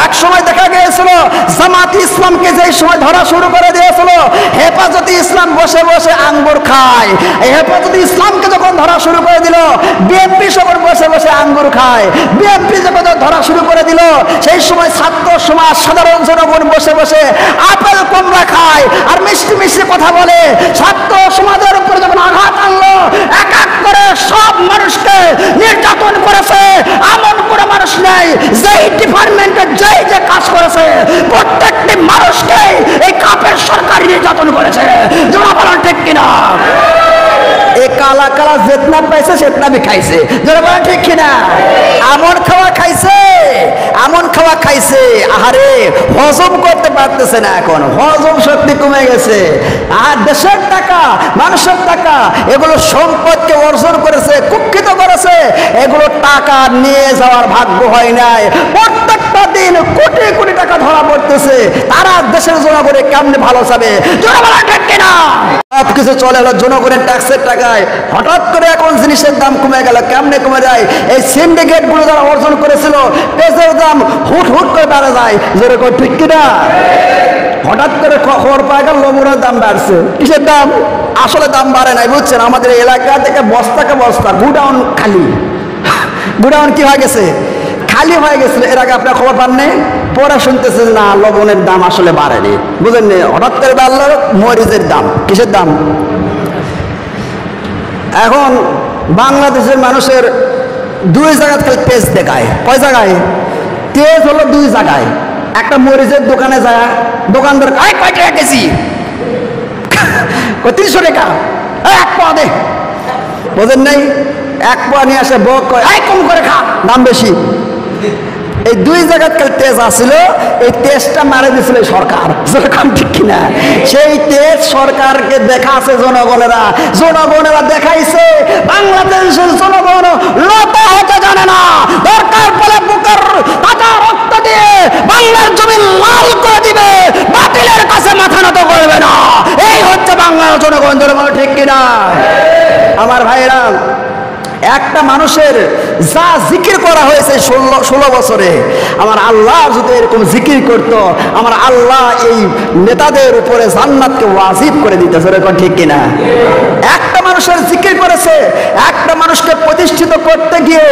এক সময় দেখা গিয়েছিল জামাতি ইসলামকে যেই সময় ধরা শুরু করে দিয়েছিল, হেফাজতে ইসলাম বসে বসে আঙ্গুর খায়। এই হেফাজতে ইসলামকে যখন ধরা শুরু করে দিল, বিএনপি সবার বসে বসে আঙ্গুর খায়। বিএনপি যখন ধরা শুরু করে দিল, সেই সময় ছাত্র সমাজ সাধারণ জনগণ বসে বসে আপেল কমলা খায় আর মিষ্টি মিষ্টি কথা বলে। ছাত্র সমাজের উপর যখন আঘাত আনলো, এক এক করে সব মানুষকে নির্যাতন করেছে। এমন কোনো মানুষ নেই যেই ডিপার্টমেন্টের যেই যে কাজ করেছে, প্রত্যেকটি মানুষকে এই কাফের সরকার নির্যাতন করেছে। যারা বলেন ঠিক কিনা? এই কালা কালা যেতনা পাইছে সেতনা বি খাইছে। যারা বলেন ঠিক কিনা? এমন খাওয়া খাইছে, এমন খাওয়া খাইছে, আহারে হজম করতে পারতেছে না। এখন হজম শক্তি কমে গেছে। আর দেশের টাকা, মানুষের টাকা, এগুলো সম্পদকে অর্জন করেছে, কুক্ষিত করেছে। এগুলো টাকা নিয়ে যাওয়ার ভাগ্য হয় নাই। প্রত্যেকটা দিন কোটি কোটি টাকা ধরা পড়তেছে। তারা দেশের জনগণে কেমনে ভালো যাবে? সব কিছু চলে হলো জনগণের ট্যাক্সের টাকায়। হঠাৎ করে এখন জিনিসের দাম কমে গেল, কেমনে কমে যায়? এই সিন্ডিকেট গুলো যারা অর্জন করেছিল, পেঁয়াজের দাম হুট হুট করে বেড়ে যায়। যেরকম ঠিক কিনা? হঠাৎ করে খবর পায় গেল লবণের দাম বাড়ছে। কিসের দাম? আসলে দাম বাড়ে নাই, বুঝছেন? আমাদের এলাকা থেকে বস্তাকে বস্তা গুডাউন খালি, গুডাউন কি হয়ে গেছে? খালি হয়ে গেছিল। এর আগে আপনার খবর পান নাই? পরে শুনতেছেন না লবণের দাম আসলে বাড়েনি, বুঝলেন? হঠাৎ করে বাড়লো মরিচের দাম। কিসের দাম? এখন বাংলাদেশের মানুষের দুই জায়গায় খালি তেজ দেখায়। কয় জায়গায় তেজ হলো? দুই জায়গায়। একটা মরিচের দোকানে যায়, দোকানদার কয় টাকা কেজি? 300 টাকা। এক পোয়া দে, বোঝেন নাই? এক পোয়া নিয়ে আসে, বক কয় কম করে খা, দাম বেশি। এই দুই জায়গায় কাল তেজ আসছিল, এই তেজটা মারে দিয়েছিল সরকার। যেরকম ঠিক কিনা? সেই তেজ সরকারকে দেখাছে জনগণেরা, জনগণেরা দেখাইছে। বাংলাদেশের জনগণ লত হতে জানে না। দরকার পড়লে বুকের তাজা রক্ত দিয়ে বাংলার জমি লাল করে দিবে, বাতিলের কাছে মাথা নত করবে না। এই হচ্ছে বাংলার জনগণ। জনগণ ঠিক কিনা? আমার ভাইরা, একটা মানুষের যা জিকির করা হয়েছে 16 বছরে, আমার আল্লাহ যদি এরকম জিকির করত, আমার আল্লাহ এই নেতাদের উপরে জান্নাতকে ওয়াজিব করে দিত। এরকম ঠিক কিনা? একটা মানুষের জিকির করেছে, একটা মানুষকে প্রতিষ্ঠিত করতে গিয়ে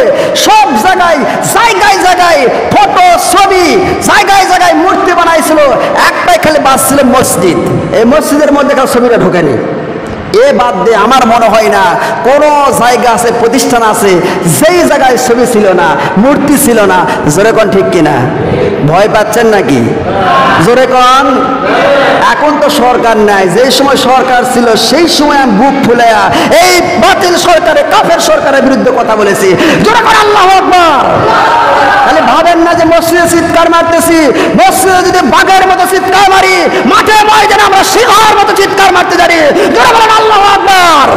সব জায়গায় জায়গায় জায়গায় ফটো ছবি, জায়গায় জায়গায় মূর্তি বানাইছিল। একটাই খালি বাস ছিল মসজিদ। এই মসজিদের মধ্যে কারো ছবিটা ঢোকেনি। এ বাদ দিয়ে আমার মনে হয় না কোনো জায়গা আছে, প্রতিষ্ঠান আছে যেই জায়গায় ছবি ছিল না, মূর্তি ছিল না। জোরে কোন ঠিক কিনা? ভয় পাচ্ছেন নাকি? জোরে কোন। এখন তো সরকার নাই, যেই সময় সরকার ছিল সেই সময় আমি বুক ফুলাইয়া এই বাতিল সরকারের, কাফের সরকারের বিরুদ্ধে কথা বলেছি। জোরে কোন আল্লাহু আকবার। তাহলে ভাবেন না যে মসজিদে চিৎকার মারতেছি। মসজিদে যদি বাঘের মতো চিৎকার মারি, মাঠে ময়দানে আমরা সিংহের মতো চিৎকার মারতে জানি। জোরে বলেন আল্লাহু আকবার।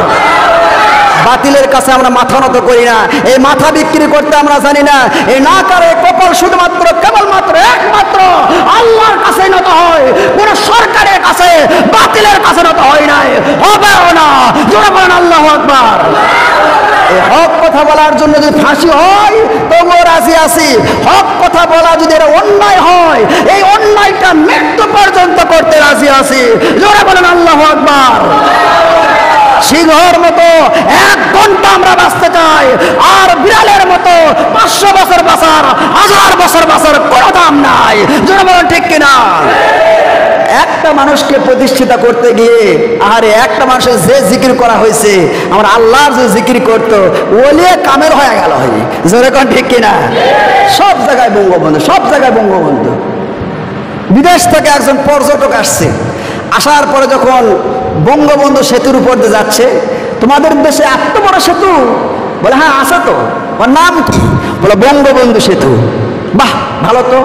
বাতিলের কাছে আমরা মাথা নত করি না। এই মাথা বিক্রি করতে আমরা জানি না। এই নাকারে কপাল শুধুমাত্র কেবলমাত্র একমাত্র আল্লাহর কাছে নত হয়, কোন সরকারের কাছে, বাতিলের কাছে নত হয় নাই, হবেও না। জোরে বলেন আল্লাহু আকবার। এই হক কথা বলার জন্য যদি ফাঁসি হয় তবুও রাজি আছি। হক কথা বলা যদি এটা অন্যায় হয়, এই অন্যায়টা মৃত্যু পর্যন্ত করতে রাজি আছি। জোরে বলেন আল্লাহু আকবার। সিংহর মতো 1 ঘন্টা আমরা বাঁচতে চাই, আর বিড়ালের মতো 500 বছর বাঁচার, 1000 বছর বাঁচার কোনো দাম নাই। জোরে বলেন ঠিক কিনা? একটা মানুষকে প্রতিষ্ঠিত করতে গিয়ে, আরে একটা মানুষের যে জিকির করা হয়েছে, আমার আল্লাহর যে জিকির করতো, ওলিয়ে কামেল হয়ে গেল। জোরে কোন ঠিক কিনা? সব জায়গায় বঙ্গবন্ধু, সব জায়গায় বঙ্গবন্ধু। বিদেশ থেকে একজন পর্যটক আসছে, আসার পরে যখন বঙ্গবন্ধু সেতুর উপর দিয়ে যাচ্ছে, তোমাদের দেশে এত বড় সেতু? বলে হ্যাঁ আছে তো। ওর নাম কি? বলে বঙ্গবন্ধু সেতু। বাহ, ভালো তো।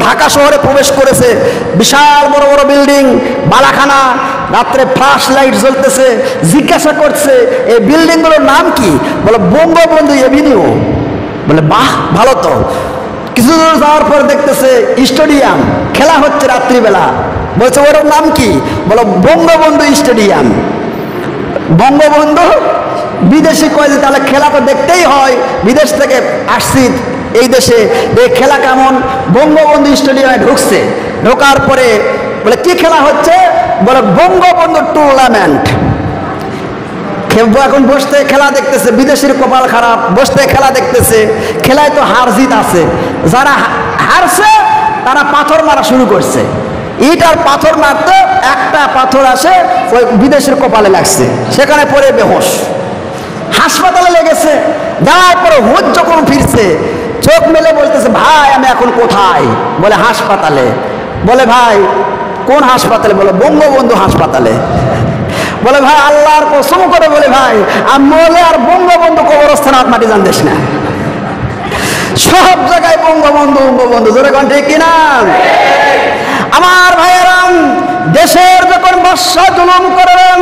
ঢাকা শহরে প্রবেশ করেছে, বিশাল বড় বড় বিল্ডিং, বালাখানা, রাত্রে ফ্লাশ লাইট জ্বলতেছে। জিজ্ঞাসা করছে এই বিল্ডিংগুলোর নাম কি? বলে বঙ্গবন্ধু এভিনিউ। বলে বাহ, ভালো তো। কিছু দূর যাওয়ার পর দেখতেছে স্টেডিয়াম, খেলা হচ্ছে রাত্রিবেলা। বলছে ওর নাম কি? বলো বঙ্গবন্ধু স্টেডিয়াম। বঙ্গবন্ধু বিদেশি কয় যে তাহলে খেলা তো দেখতেই হয়, বিদেশ থেকে আসছি এই দেশে, এই খেলা কেমন? বঙ্গবন্ধু স্টেডিয়ামে ঢুকছে। ঢোকার পরে বলে কি খেলা হচ্ছে? বলে বঙ্গবন্ধু টুর্নামেন্ট। এখন বসতে খেলা দেখতেছে, বিদেশের কপাল খারাপ, বসতে খেলা দেখতেছে। খেলায় তো হার জিত আছে, যারা হারছে তারা পাথর মারা শুরু করছে। ইট আর পাথর মারতে একটা পাথর আসে ওই বিদেশের কপালে লাগছে, সেখানে পরে বেহোশ। হাসপাতালে লেগেছে। যাওয়ার পরে হুঁশ যখন ফিরছে, চোখ মেলে বলতেছে ভাই আমি এখন কোথায়? বলে হাসপাতালে। বলে ভাই কোন হাসপাতালে? বলে বঙ্গবন্ধু হাসপাতালে। বলে ভাই আল্লাহর কসম করে বলে ভাই আমি বলে আর বঙ্গবন্ধু কবরস্থান আর মাটি জানতেস না, সব জায়গায় বঙ্গবন্ধু বঙ্গবন্ধু। জোরে কোন ঠিক কিনা? আমার ভাইয়েরাম, দেশের যখন বাদশা জুলুম করবেন,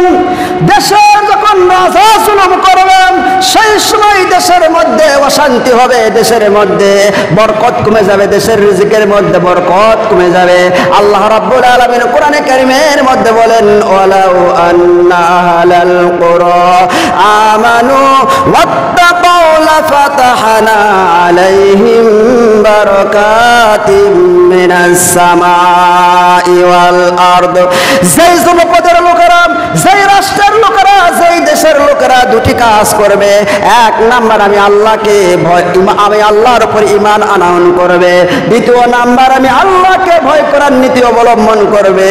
দেশের যখন রাজা জুলুম করবেন, সেই সময় দেশের মধ্যে অশান্তি হবে, দেশের মধ্যে বরকত কমে যাবে, দেশের রিজিকের মধ্যে বরকত কমে যাবে। আল্লাহ রাব্বুল আলামিন কোরআনে কারীমের মধ্যে বলেন ওয়ালাউ আন্না আহলাল কুরা আমানু ওয়াত্তাকাউ লাফাতাহনা আলাইহিম বারাকাতিম মিনাস সামাই ওয়াল আরদ। যেই জনপদের লোকেরা, যেই রাষ্ট্রের লোকেরা, যেই দেশের লোকেরা দুটি কাজ করবে, এক নাম্বার আমি আল্লাহকে ভয়, আমি আল্লাহর উপর ঈমান আনয়ন করবে। দ্বিতীয় নাম্বার আমি আল্লাহকে ভয় করার নীতি অবলম্বন করবে।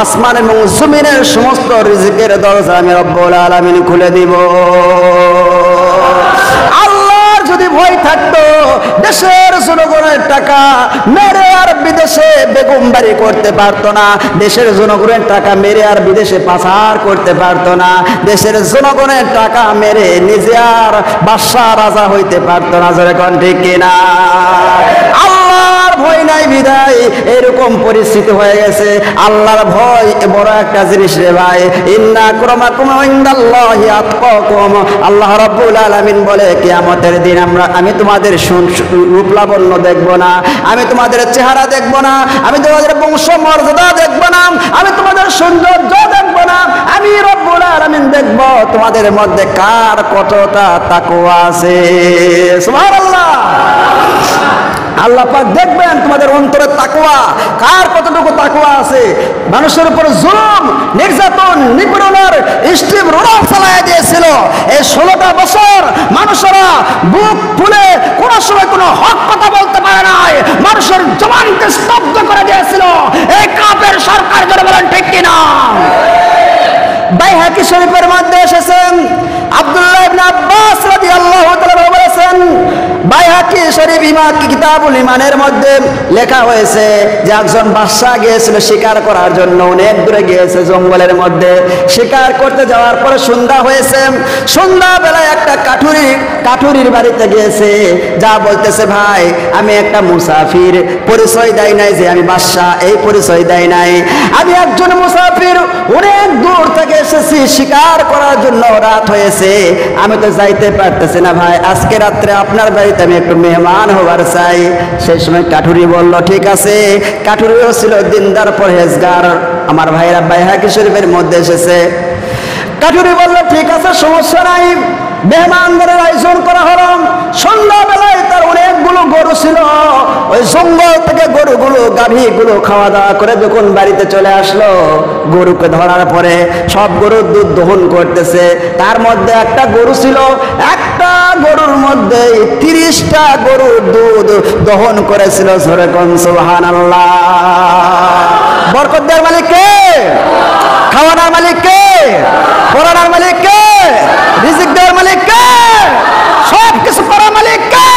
আসমান এবং জমিনের সমস্ত রিজিকের দরজা আমি রব্বুল আলামিন খুলে দিব। যদি ভয় থাকতো দেশের জনগণের টাকা মেরে আর বিদেশে বেগমবাড়ি করতে পারতো না, দেশের জনগণের টাকা মেরে আর বিদেশে পাচার করতে পারতো না, দেশের জনগণের টাকা মেরে নিজে আর বাদশা রাজা হইতে পারতো না। যেরকম ঠিক কিনা? আল্লাহর ভয় নাই বিদায় এরকম পরিস্থিতি হয়ে গেছে। আল্লাহর ভয় বড় একটা জিনিস রে ভাই। ইন্না আক্রামাকুম ইনদাল্লাহি আতকাকুম। আল্লাহ রাব্বুল আলামিন বলে কিয়ামতের দিন আমি তোমাদের রূপ লাবণ্য দেখব না, আমি তোমাদের চেহারা দেখব না, আমি তোমাদের বংশ মর্যাদা দেখব না, আমি তোমাদের সৌন্দর্য দেখব না, আমি রব্বুল আলামিন দেখব তোমাদের মধ্যে কার কতটা তাকওয়া আছে। সুবহানাল্লাহ। আল্লাহ পাক দেখবেন তোমাদের অন্তরের তাকওয়া, কার কতটুকু তাকওয়া আছে। মানুষের উপর জুলুম, নির্যাতন, নিপীড়নের স্টিম রোলার চালায় দিয়েছিল। এই 16টা বছর মানুষেরা বুক ফুলে কোনো সময় কোনো হক কথা বলতে পারে নাই, মানুষের জবানকে স্তব্ধ করে দিয়েছিল এই কাফের সরকার। যারা বলেন ঠিক কিনা? বাইহাকি শরীফের মধ্যে এসেছেন আব্দুল্লাহ ইবনে আব্বাস রাদিয়াল্লাহু তাআলা বলেছেন, বাইহাকি শরীফ কিতাবুল ঈমানের মধ্যে লেখা হয়েছে যে একজন বাদশা গিয়েছিল শিকার করার জন্য, অনেক দূরে গিয়েছে জঙ্গলের মধ্যে। শিকার করতে যাওয়ার পরে সন্ধ্যা হয়েছে, সন্ধ্যাবেলায় একটা কাঠুরির বাড়িতে গিয়েছে। যা বলতেছে ভাই আমি একটা মুসাফির, পরিচয় দেয় নাই যে আমি বাদশা, এই পরিচয় দেয় নাই। আমি একজন মুসাফির, অনেক দূর থেকে এসেছি শিকার করার জন্য, রাত হয়েছে, আমি তো যাইতে পারতেছি না ভাই, আজকে রাত্রে আপনার বাড়িতে আমি একটু মেহমান হবার চাই। সেই সময় কাঠুরি বলল ঠিক আছে। কাঠুরিও ছিল দিনদার পরহেজগার। আমার ভাইরা বাইহাকি শরীফের মধ্যে এসেছে। কাঠুরি বলল ঠিক আছে, সমস্যা নাই। মেহমানদের আয়োজন করা হলো। সন্ধ্যাবেলায় তার অনেকগুলো গরু ছিল, ওই জঙ্গল থেকে গরুগুলো, গাভীগুলো খাওয়া দাওয়া করে যখন বাড়িতে চলে আসলো, গরুকে ধরার পরে সব গরুর দুধ দহন করতেছে। তার মধ্যে একটা গরু ছিল, একটা গরুর মধ্যে 30টা গরুর দুধ দহন করেছিল। জোরে কোন সুবহানাল্লাহ। বরকত দেওয়ার মালিক কে? খাওয়ানোর মালিক কে? পড়ানোর মালিক কে? রিজিক দেওয়ার মালিক কে? সব কিছু করার মালিক কে?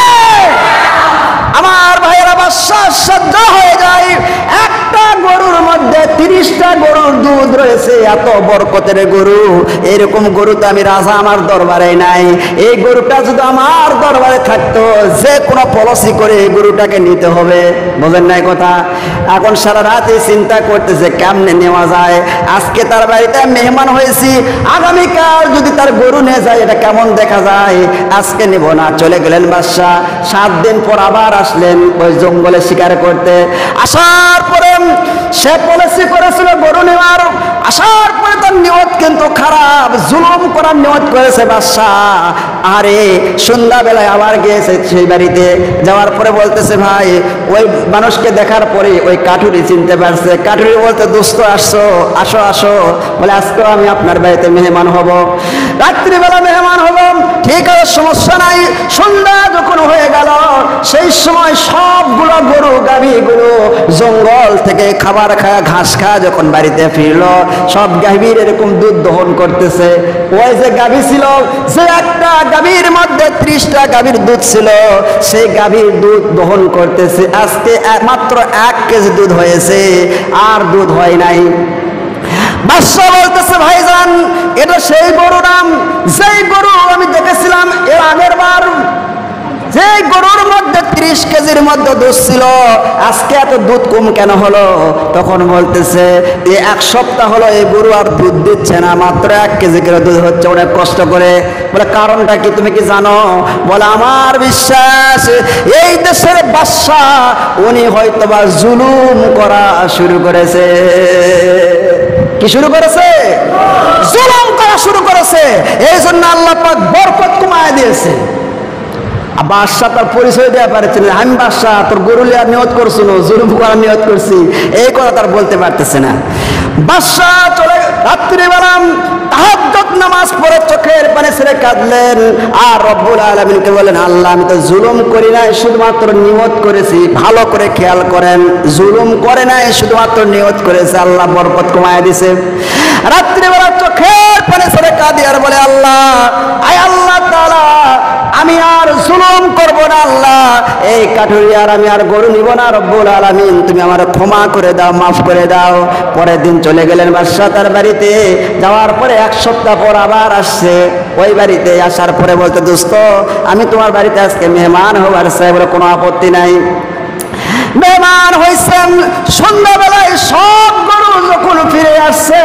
আমার ভাইয়েরা বাদশা হয়ে যায়। একটা গরুর মধ্যে 30টা গরুর দুধ রয়েছে, এত বরকতের গরু, এরকম গরু তো আমি রাজা আমার দরবারে নাই। এই গরুটা যদি আমার দরবারে থাকতো, যে কোনো পলিসি করে এই গরুটাকে নিতে হবে। বোঝেন নাই কথা? এখন সারা রাত চিন্তা করতেছে কেমনে নেওয়া যায়। আজকে তার বাড়িতে মেহমান হয়েছি, আগামীকাল যদি তার গরু নিয়ে যায় এটা কেমন দেখা যায়। আজকে নেব না। চলে গেলেন বাদশা। 7 দিন পর আবার আসলেন ওই জঙ্গলে শিকার করতে। আসার পরে সে পলিসি করেছিল গরু নেওয়ার। আসার পরে তার নিয়ত কিন্তু খারাপ, জুলুম করার নিয়ত করেছে বাদশা। আরে সন্ধ্যাবেলায় আবার গিয়েছে সেই বাড়িতে। যাওয়ার পরে বলতেছে ভাই, ওই মানুষকে দেখার পরে ওই কাঠুরি চিনতে পারছে। কাঠুরি বলতে দোস্ত আসছো, আসো আসো। বলে আজকেও আমি আপনার বাড়িতে মেহমান হব, রাত্রিবেলা মেহমান হব। ঠিক আছে, সমস্যা নাই। সন্ধ্যা যখন হয়ে গেল, সেই সময় সবগুলো গরু গাভীগুলো জঙ্গল থেকে খাবার খাওয়া ঘাস খাওয়া যখন বাড়িতে ফিরলো, সব গাভীর এরকম দুধ দহন করতেছে। ওই যে গাভী ছিল, যে একটা গাভীর মধ্যে 30টা গাভীর দুধ ছিল, সেই গাভীর দুধ দহন করতেছে। আজকে মাত্র 1 কেজি দুধ হয়েছে, আর দুধ হয় নাই। বাদশা বলতেছে ভাইজান, এটা সেই গরু নাম, যেই গরু আমি দেখেছিলাম এর আগের বার, যে গরুর মধ্যে 30 কেজির মধ্যে দুধ ছিল, আজকে এত দুধ কম কেন হলো? তখন বলতেছে এই 1 সপ্তাহ হলো এই গরু আর দুধ দিচ্ছে না, মাত্র 1 কেজি করে দুধ হচ্ছে, অনেক কষ্ট করে। বলে কারণটা কি তুমি কি জানো? বলে আমার বিশ্বাস এই দেশের বাদশা উনি হয়তোবা জুলুম করা শুরু করেছে। কি শুরু করেছে? জুলুম করা শুরু করেছে। এই জন্য আল্লাহ পাক বরকত কমায় দিয়েছে। বাদশা তার পরিচয় দেওয়া পারছে না, আমি বাদশা, তোর গরু লিয়ার নিয়ত করছো না, জুলুম করার নিয়ত করছি, এই কথা তার বলতে পারতেছে না। বাদশা চলে রাত্রিবেলা তাহাজ্জুদ নামাজ পড়ে চোখের পানি ছেড়ে কাঁদলেন, আর রব্বুল আলামিনকে বলেন আল্লাহ আমি তো জুলুম করি নাই, শুধুমাত্র নিয়ত করেছি। ভালো করে খেয়াল করেন, জুলুম করে নাই, শুধুমাত্র নিয়ত করেছে, আল্লাহ বরকত কমায় দিছে। রাত্রিবেলা চোখের পানি ছেড়ে কাঁদি আর বলে আল্লাহ, আয় আল্লাহ তাআলা আমি আর জুলুম করব না, আল্লাহ এই কাঠুরি আর আমি আর গরু নিব না, রব্বুল আলামিন তুমি আমার ক্ষমা করে দাও, মাফ করে দাও। পরের দিন চলে গেলেন বাদশা তার বাড়িতে। যাওয়ার পরে 1 সপ্তাহ পর আবার আসছে ওই বাড়িতে। আসার পরে বলতে দোস্ত আমি তোমার বাড়িতে আজকে মেহমান হবার চাই। বলে কোনো আপত্তি নাই। মেহমান হয়েছেন। সন্ধ্যাবেলায় সব গরু যখন ফিরে আসছে,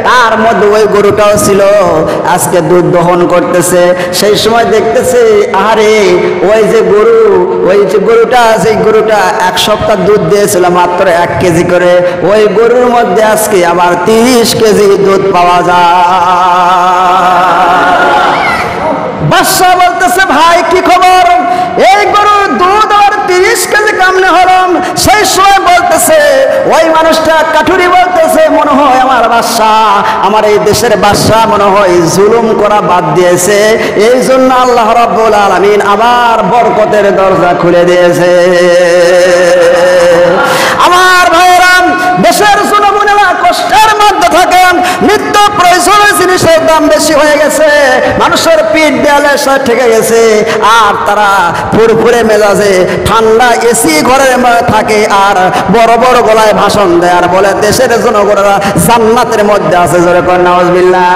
তার মধ্যে ওই গরুটাও ছিল, আজকে দুধ দহন করতেছে। সেই সময় দেখতেছে আরে ওই যে গরু, ওই যে গরুটা, সেই গরুটা 1 সপ্তাহ দুধ দিয়েছিল মাত্র 1 কেজি করে, ওই গরুর মধ্যে আজকে আবার 30 কেজি দুধ পাওয়া যায়। বাদশা বলতেছে ভাই কি খবর? এই গরুর দুধ আর 30 কেজি কেমনে হলো? সেই সময় বলতেছে ওই মানুষটা কাঠুরি বলতেছে মনে হয় আমার বাদশা, আমার এই দেশের বাদশা মনে হয় জুলুম করা বাদ দিয়েছে, এই জন্য আল্লাহ রাব্বুল আলামিন আবার বরকতের দরজা খুলে দিয়েছে। আমার ভাইরা, দেশের জনগণেরা কষ্টের মধ্যে থাকেন, নিত্য প্রয়োজনীয় জিনিসের দাম বেশি হয়ে গেছে, মানুষের পিঠ দেয়ালে সব ঠেকে গেছে, আর তারা ফুরফুরে মেজাজে ঠান্ডা এসি ঘরের মধ্যে থাকে, আর বড় বড় গলায় ভাষণ দেয় আর বলে দেশের জনগণেরা জান্নাতের মধ্যে আছে। জোরে কর নাউজুবিল্লাহ।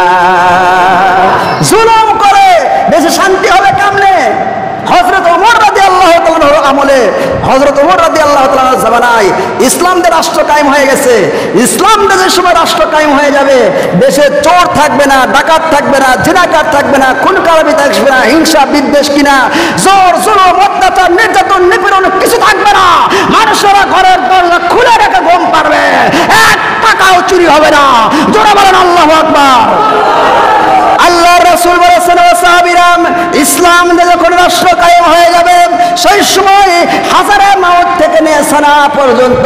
জুলুম করে দেশে শান্তি হবে কেমনে? হযরত ওমর রাদিয়াল্লাহু তাআলার আমলে, হযরত ওমর রাদিয়াল্লাহু তাআলার জামানায় ইসলামদের রাষ্ট্র কায়েম হয়ে গেছে। ইসলাম দেশের সময় রাষ্ট্র কায়েম হয়ে যাবে, দেশে চোর থাকবে না, ডাকাত থাকবে না, জিনাকার থাকবে না, খুন খারাপি থাকবে না, হিংসা বিদ্বেষ কিনা জোর জুলুম অত্যাচার নির্যাতন নিপীড়ন কিছু থাকবে না। মানুষেরা ঘরের দরজা খুলে রেখে ঘুম পারবে, 1 টাকাও চুরি হবে না। জোরে বলেন আল্লাহু আকবার। আল্লাহ রাসূল বলেছেন ও সাহাবীরা, ইসলাম যখন রাষ্ট্র কায়েম হয়ে যাবে সেই সময় হাজারে মাউত থেকে নিয়ে সানা পর্যন্ত,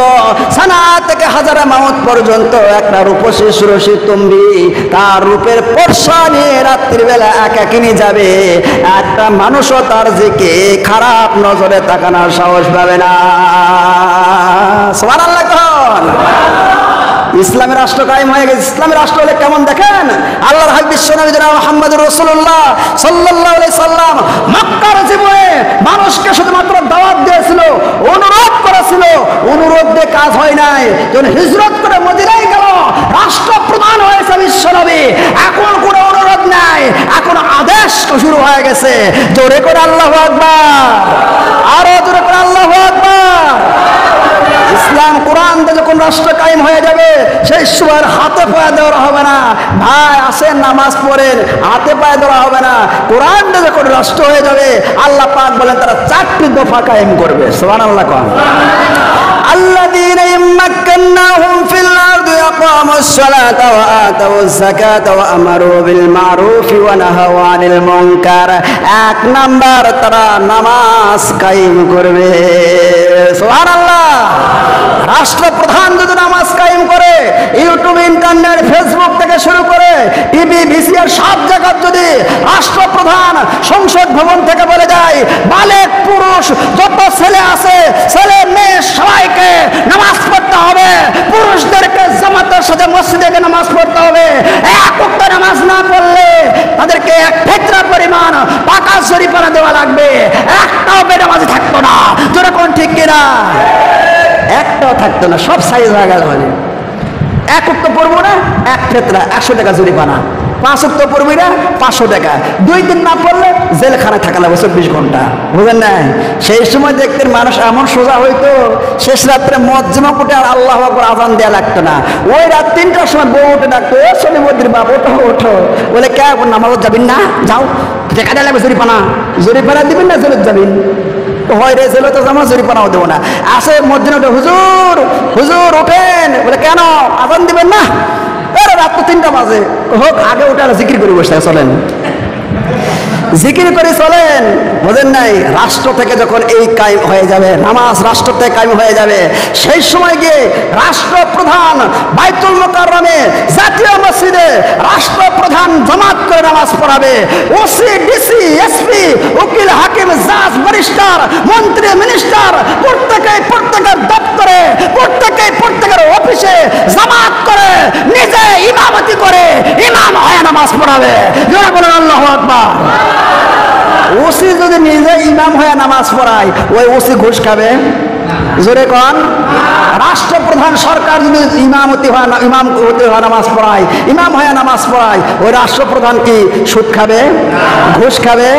সানা থেকে হাজারে মাউত পর্যন্ত একটা রূপসী সুরসী তুম্বি তার রূপের পর্সা নিয়ে রাত্রিবেলা একাকিনী যাবে, একটা মানুষও তার দিকে খারাপ নজরে তাকানোর সাহস পাবে না। সুবহানাল্লাহ। ইসলামের রাষ্ট্র কায়েম হয়ে গেছে। ইসলামের রাষ্ট্র হলে কেমন দেখেন, আল্লাহর হাবিব বিশ্বনবী জনাব মুহাম্মদুর রাসূলুল্লাহ সাল্লাল্লাহু আলাইহি সাল্লাম মক্কার জীবনে মানুষকে শুধুমাত্র দাওয়াত দিয়েছিল, অনুরোধ করেছিল, অনুরোধ দিয়ে কাজ হয় নাই। যখন হিজরত করে মদিনায় গেল, রাষ্ট্রপ্রধান হয়েছে বিশ্বনবী। এখন কোনো অনুরোধ নাই, এখন আদেশ শুরু হয়ে গেছে। জোরে করে আল্লাহু আকবার, আরো জোরে করে আল্লাহু আকবার। ইসলাম কোরআন দিয়ে যখন রাষ্ট্র কায়েম হয়ে যাবে, সেই সময় হাতে পায়ে দেওয়া হবে না। ভাই আসেন নামাজ পড়েন, হাতে পায়ে দেওয়া হবে না। কোরআন দিয়ে যখন রাষ্ট্র হয়ে যাবে, আল্লাহ পাক বলেন তারা 4টি দফা কায়েম করবে। সুবহানাল্লাহ কোন আল্লাযীনা ইম্মাক্কান্নাহুম ফিল আরদি আকামুস সালাতা ওয়া আতাউয যাকাতা ওয়া আমারু বিল মারুফি ওয়া নাহাউ আনিল মুনকার। 1 নাম্বার তারা নামাজ কায়েম করবে। সুবহানাল্লাহ। রাষ্ট্রপ্রধান যদি নামাজ কায়েম করে, ইউটিউব, ইন্টারনেট, ফেসবুক থেকে শুরু করে টিভি, ভিসিআর সব জায়গায় যদি রাষ্ট্রপ্রধান সংসদ ভবন থেকে বলে যায়, বালেক পুরুষ যত ছেলে আছে, ছেলে মেয়ে সবাইকে নামাজ পড়তে হবে, পুরুষদেরকে জামাতের সাথে মসজিদে নামাজ পড়তে হবে, এক ওয়াক্ত নামাজ না পড়লে তাদেরকে 1 ফিতরা পরিমাণ টাকা জরিমানা দেওয়া লাগবে, একটাও বেনামাজি থাকতো না। জোরে কোন ঠিক কিনা? একটাও থাকতো না, সব সাইজ হয়ে গেল। মানে 1 ওয়াক্ত পড়বো না, 1 ফিতরা 100 টাকা জরিমানা, 5 ওয়াক্ত পড়বি না 500 টাকা, 2 দিন না পড়লে জেলখানায় থাকা লাগবে 24 ঘন্টা। বুঝেন নাই? সেই সময় দেখতেন মানুষ এমন সোজা হইতো, শেষ রাত্রে মজ্জিমা পুটে আর আল্লাহু আকবার আজান দেয়া লাগতো না। ওই রাত 3টার সময় বউ উঠে ডাকতো, ও শনিমদ্দির বাপ ওঠো ওঠো, বলে কে নামাজ যাবেন না, যাও টাকা দেওয়া লাগবে, জরিমানা জরিমানা দিবেন না জেলত যাবেন। হয় রে, জেলে তো জামা জরিমানাও দেবো না। আসে মসজিদে উঠে, হুজুর হুজুর ওঠেন, বলে কেন আজান দিবেন না? রাত তো 3টা বাজে, হোক আগে উঠে আর জিকির করে বসে চলেন, জিকির করে চলেন। বোঝেন নাই? রাষ্ট্র থেকে যখন এই কায়েম হয়ে যাবে, নামাজ রাষ্ট্র থেকে কায়েম হয়ে যাবে, সেই সময় গিয়ে রাষ্ট্রপ্রধান বাইতুল মুকাররমে জাতীয় মসজিদে রাষ্ট্রপ্রধান জামাত করে নামাজ পড়াবে। ওসি, ডিসি, এসপি, উকিল, হাকিম, জাজ, ব্যারিস্টার, মন্ত্রী, মিনিস্টার প্রত্যেকের দপ্তরে, প্রত্যেকের অফিসে জামাত করে নিজে ইমামতি করে ইমাম হয়ে নামাজ পড়াবে। যারা বলেন আল্লাহু আকবার। ওসি যদি নিজে ইমাম হয়ে নামাজ পড়ায়, ওই ওসি ঘুষ খাবে? জোরে কোন? রাষ্ট্রপ্রধান সরকার যদি ইমাম হতে হয় নামাজ পড়ায়, ইমাম হয়ে নামাজ পড়ায়, ওই রাষ্ট্রপ্রধান কি সুদ খাবে? ঘুষ খাবে?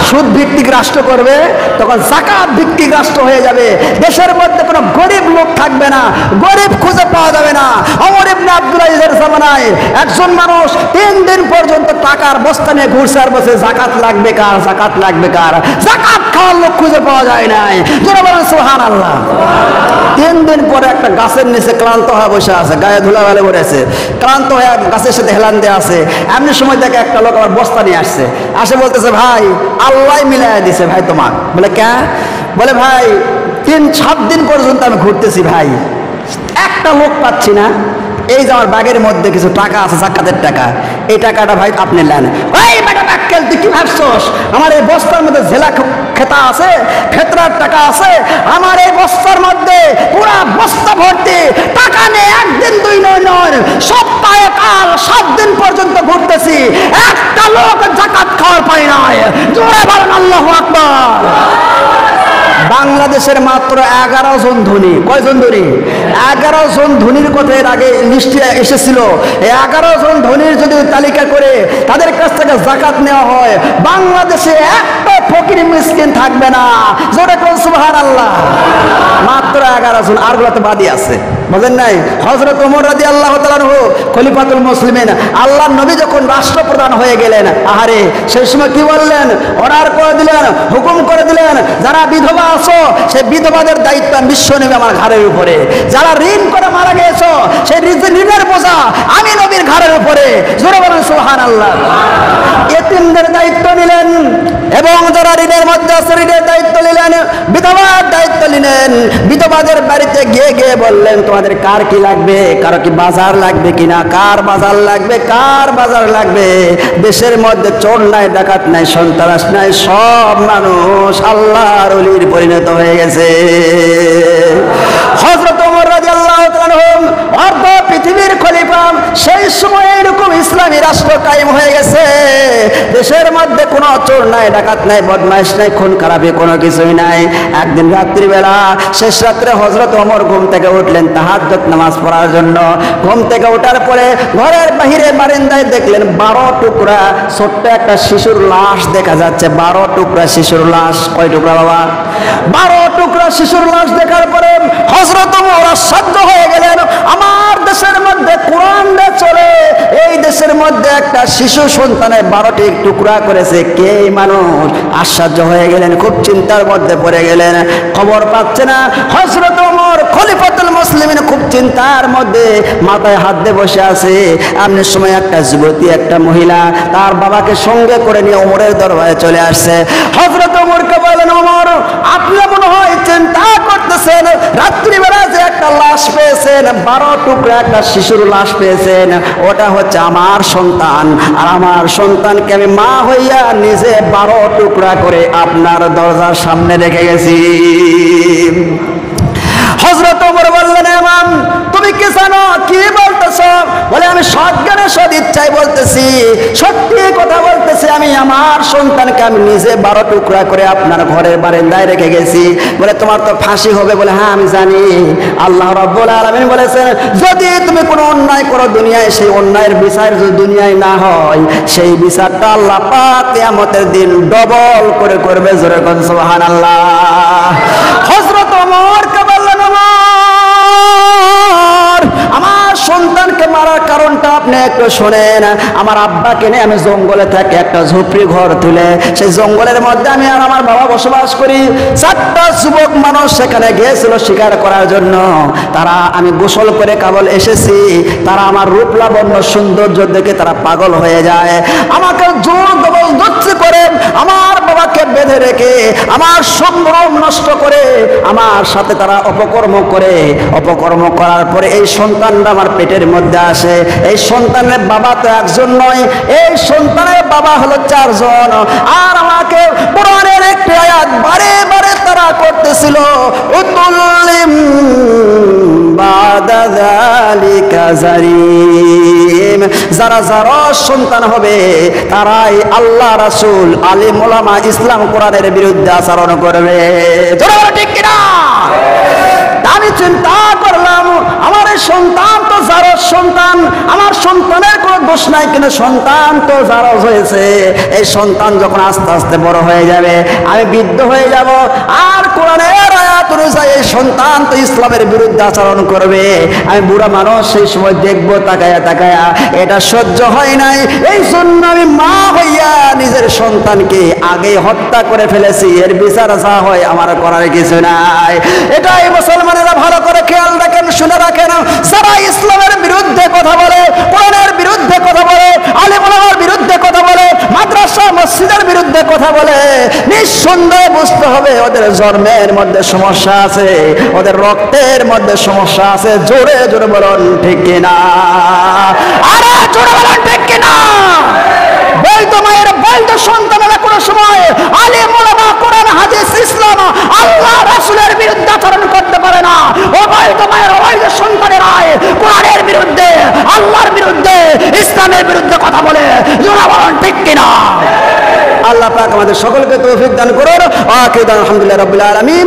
সুদ ভিত্তিক রাষ্ট্র করবে, তখন যাকাত ভিত্তিক রাষ্ট্র হয়ে যাবে। দেশের মধ্যে কোনো গরিব লোক থাকবে না, গরিব খুঁজে পাওয়া যাবে না। ওমর ইবনে আব্দুল আজিজের জামানায় একজন মানুষ 3 দিন পর্যন্ত টাকার বস্তা নিয়ে ঘুরছে আর বসে জাকাত লাগবে কার, জাকাত লাগবে কার, জাকাত খাওয়ার লোক খুঁজে পাওয়া যায় নাই। যারা বলেন সুবহানাল্লাহ। 3 দিন পরে একটা গাছের নিচে ক্লান্ত হয়ে বসে আছে, গায়ে ধুলা বেলে পড়েছে, ক্লান্ত হয়ে গাছের সাথে হেলান দিয়ে আছে। এমনি সময় দেখে একটা লোক আমার বস্তা নিয়ে আসছে, আসে বলতেছে, ভাই আল্লাহ মিলাই দিছে ভাই তোমার। বলে কে? বলে ভাই 3-7 দিন পর্যন্ত আমি ঘুরতেছি ভাই, একটা লোক পাচ্ছি না। এই যে আমার ব্যাগের মধ্যে কিছু টাকা আছে, জাকাতের টাকা, এই টাকাটা ভাই আপনি নেন। ওই বেটা বাক্কেল, তুই কি ভাবছস আমার এই বস্তার মধ্যে জেলা খেতা আছে, ফেতরার টাকা আছে? আমার এই বস্তার মধ্যে পুরা বস্তা ভর্তি টাকা নেই। 1 দিন 2 নয়, সপ্তাহে কাল 7 দিন পর্যন্ত ঘুরতেছি, একটা লোক জাকাত খাওয়ার পাই নাই। জোরে বলেন আল্লাহু আকবার। বাংলাদেশের মাত্র 11 জন ধনী। কয়জন ধনী? 11 জন ধনীর কথা এর আগে লিস্টে এসেছিল। এই 11 জন ধনীর যদি তালিকা করে তাদের কাছ থেকে যাকাত নেওয়া হয়, বাংলাদেশে একটা ফকির মিসকিন থাকবে না। জোরে কোন সুবহানাল্লাহ। মাত্র 11 জন, আরগুলো তো বাদই আছে। বুঝেন নাই? হযরত ওমর রাদিয়াল্লাহু তাআলা আনহু খলিফাতুল মুসলিমিন, আল্লাহর নবী যখন রাষ্ট্রপ্রধান হয়ে গেলেন, আহারে সেই সময় কি বললেন? অর্ডার করে দিলেন, হুকুম করে দিলেন, যারা বিধবা আছো সেই বিধবাদের দায়িত্ব বিশ্ব নেবে আমার ঘাড়ের উপরে। যারা ঋণ করে মারা গেছো সেই ঋণের বোঝা আমি নবীর ঘাড়ের উপরে। জোরে বলেন সুবহানাল্লাহ। এতিমদের দায়িত্ব নিলেন, এবং যারা ঋণের মধ্যে আছে ঋণের দায়িত্ব নিলেন, বিধবার দায়িত্ব নিলেন। বিধবাদের বাড়িতে গিয়ে গিয়ে বললেন, তোমাদের কার কি লাগবে? কারো কি বাজার লাগবে কিনা? কার বাজার লাগবে? কার বাজার লাগবে? দেশের মধ্যে চোর নাই, ডাকাত নাই, সন্ত্রাস নাই, সব মানুষ আল্লাহর ওলির পরিণত হয়ে গেছে। হযরত ওমর রাদিয়াল্লাহু তাআলা অর্ধ পৃথিবীর খলিফা, সেই সময় এরকম ইসলামী রাষ্ট্র কায়েম হয়ে গেছে। দেশের মধ্যে কোনো চোর নাই, ডাকাত নাই, বদমাইশ নাই, খুন খারাপি কোনো কিছুই নাই। একদিন রাত্রিবেলা শেষ রাত্রে হযরত ওমর ঘুম থেকে উঠলেন তাহাজ্জুদ নামাজ পড়ার জন্য। ঘুম থেকে ওঠার পরে ঘরের বাহিরে বারান্দায় দেখলেন 12 টুকরা ছোট্ট একটা শিশুর লাশ দেখা যাচ্ছে। 12 টুকরা শিশুর লাশ। কয় টুকরা বাবা? 12 টুকরা শিশুর লাশ দেখার পরে হযরত ওমর আশ্চর্য হয়ে গেলেন। আমার দেশের মধ্যে কোরআন চলে, এই দেশের মধ্যে একটা শিশু সন্তানের 12টি টুকরা করেছে, কে মানুষ? আশ্চর্য হয়ে গেলেন, খুব চিন্তার মধ্যে পড়ে গেলেন। খবর পাচ্ছে না হযরত ওমর খলিফাতুল মুসলিমিন, খুব চিন্তার মধ্যে মাথায় হাত দিয়ে বসে আছে। এমন সময় একটা যুবতী, একটা মহিলা তার বাবাকে সঙ্গে করে নিয়ে ওমরের দরবারে চলে আসছে। হযরত ওমরকে বলেন, ওমর আপনি মনে হয় চিন্তা করতেছেন, রাত্রিবেলা যে একটা লাশ পেয়েছেন, 12 টুকরা একটা শিশুর লাশ পেয়েছেন, ওটা হচ্ছে আমার সন্তান। আর আমার সন্তানকে আমি মা হইয়া নিজে 12 টুকরা করে আপনার দরজার সামনে রেখে গেছি। হযরত ওমর বললেন, ইমাম তুমি কি জানো কি বলতেছ? বলে আমি সজ্ঞানে সদ ইচ্ছায় বলতেছি, সত্যি কথা বলতেছি, আমি আমার সন্তানকে আমি নিজে 12 টুকরা করে আপনার ঘরের বারান্দায় রেখে গেছি। বলে তোমার তো ফাঁসি হবে। বলে হ্যাঁ আমি জানি, আল্লাহ রাব্বুল আলামিন বলেছেন যদি তুমি কোনো অন্যায় করো দুনিয়ায়, সেই অন্যায়ের বিচার যদি দুনিয়ায় না হয়, সেই বিচারটা আল্লাহ পাক কিয়ামতের দিন ডবল করে করবে। জোরে কোন সুবহানাল্লাহ। হযরত ওমরকে বললেন, আমার সন্তানকে মারার কারণটা আপনি একটু শোনেন। আমার আব্বাকে নিয়ে আমি জঙ্গলে থাকি, একটা ঝুপড়ি ঘর তুলে সেই জঙ্গলের মধ্যে আমি আর আমার বাবা বসবাস করি। 4টা যুবক মানুষ সেখানে গিয়েছিল শিকার করার জন্য। তারা আমি গোসল করে কেবল এসেছি, তারা আমার রূপ লাবণ্য সৌন্দর্য দেখে তারা পাগল হয়ে যায়। আমাকে জোর জবরদস্তি করে আমার বাবাকে বেঁধে রেখে আমার সম্ভ্রম নষ্ট করে আমার সাথে তারা অপকর্ম করে। অপকর্ম করার পরে এই সন্তানটা আমার পেটের মধ্যে আসে। এই সন্তানের বাবা তো একজন নয়, এই সন্তানের বাবা হলো 4 জন। আর আমাকে কোরআনের একটি আয়াত বারে বারে তারা করতেছিল, উতুল্লিম বাদা যালিকা জারিম। যারা যারা সন্তান হবে তারাই আল্লাহ রাসূল আলিম ওলামা ইসলাম কোরআনের বিরুদ্ধে আচরণ করবে। ঠিক কিনা? আমি চিন্তা করলাম আমার এই সন্তান তো জারজ সন্তান, আমার সন্তানের কোনো দোষ নাই, কিন্তু সন্তান তো জারজ হয়েছে। এই সন্তান যখন আস্তে আস্তে বড় হয়ে যাবে, আমি বৃদ্ধ হয়ে যাব, আর কোরআনের আয়াত অনুযায়ী এই সন্তান তো ইসলামের বিরুদ্ধে আচরণ করবে। আমি বুড়া মানুষ, সেই সময় দেখবো তাকায়া তাকায়া, এটা সহ্য হয় নাই। এই জন্য আমি মা হইয়া নিজের সন্তানকে আগে হত্যা করে ফেলেছি। এর বিচার যা হয় আমার করার কিছু নাই। এটাই মুসলমানেরা ভালো করে খেয়াল রাখেন, শুনে রাখেন। যারা ইসলামের বিরুদ্ধে কথা বলে, কোরআনের বিরুদ্ধে কথা বলে, আলেম ওলামার বিরুদ্ধে কথা বলে, মাদ্রাসা মসজিদের বিরুদ্ধে কথা বলে, নিঃসন্দেহে বুঝতে হবে ওদের জন্মের মধ্যে সমস্যা আছে, ওদের রক্তের মধ্যে সমস্যা আছে। জোরে জোরে বলুন ঠিক কিনা? আরে জোরে বলুন ঠিক কিনা? বলতো মায়ের, বলতো সন্তানেরা কোনো সময় আলেম ওলামা কোরআন হাদিস ইসলাম আল্লাহ রাসূলের বিরুদ্ধে আচরণ করতে পারে না। ও বলতো মায়ের, ওই যে সন্তানেরা কোরআনের বিরুদ্ধে, আল্লাহর বিরুদ্ধে, ইসলামের বিরুদ্ধে কথা বলে। জোরে বলুন ঠিক কিনা? আল্লাহ পাক আমাদের সকলকে তৌফিক দান করুন। আখির দান আলহামদুলিল্লাহ রাব্বিল আলামিন।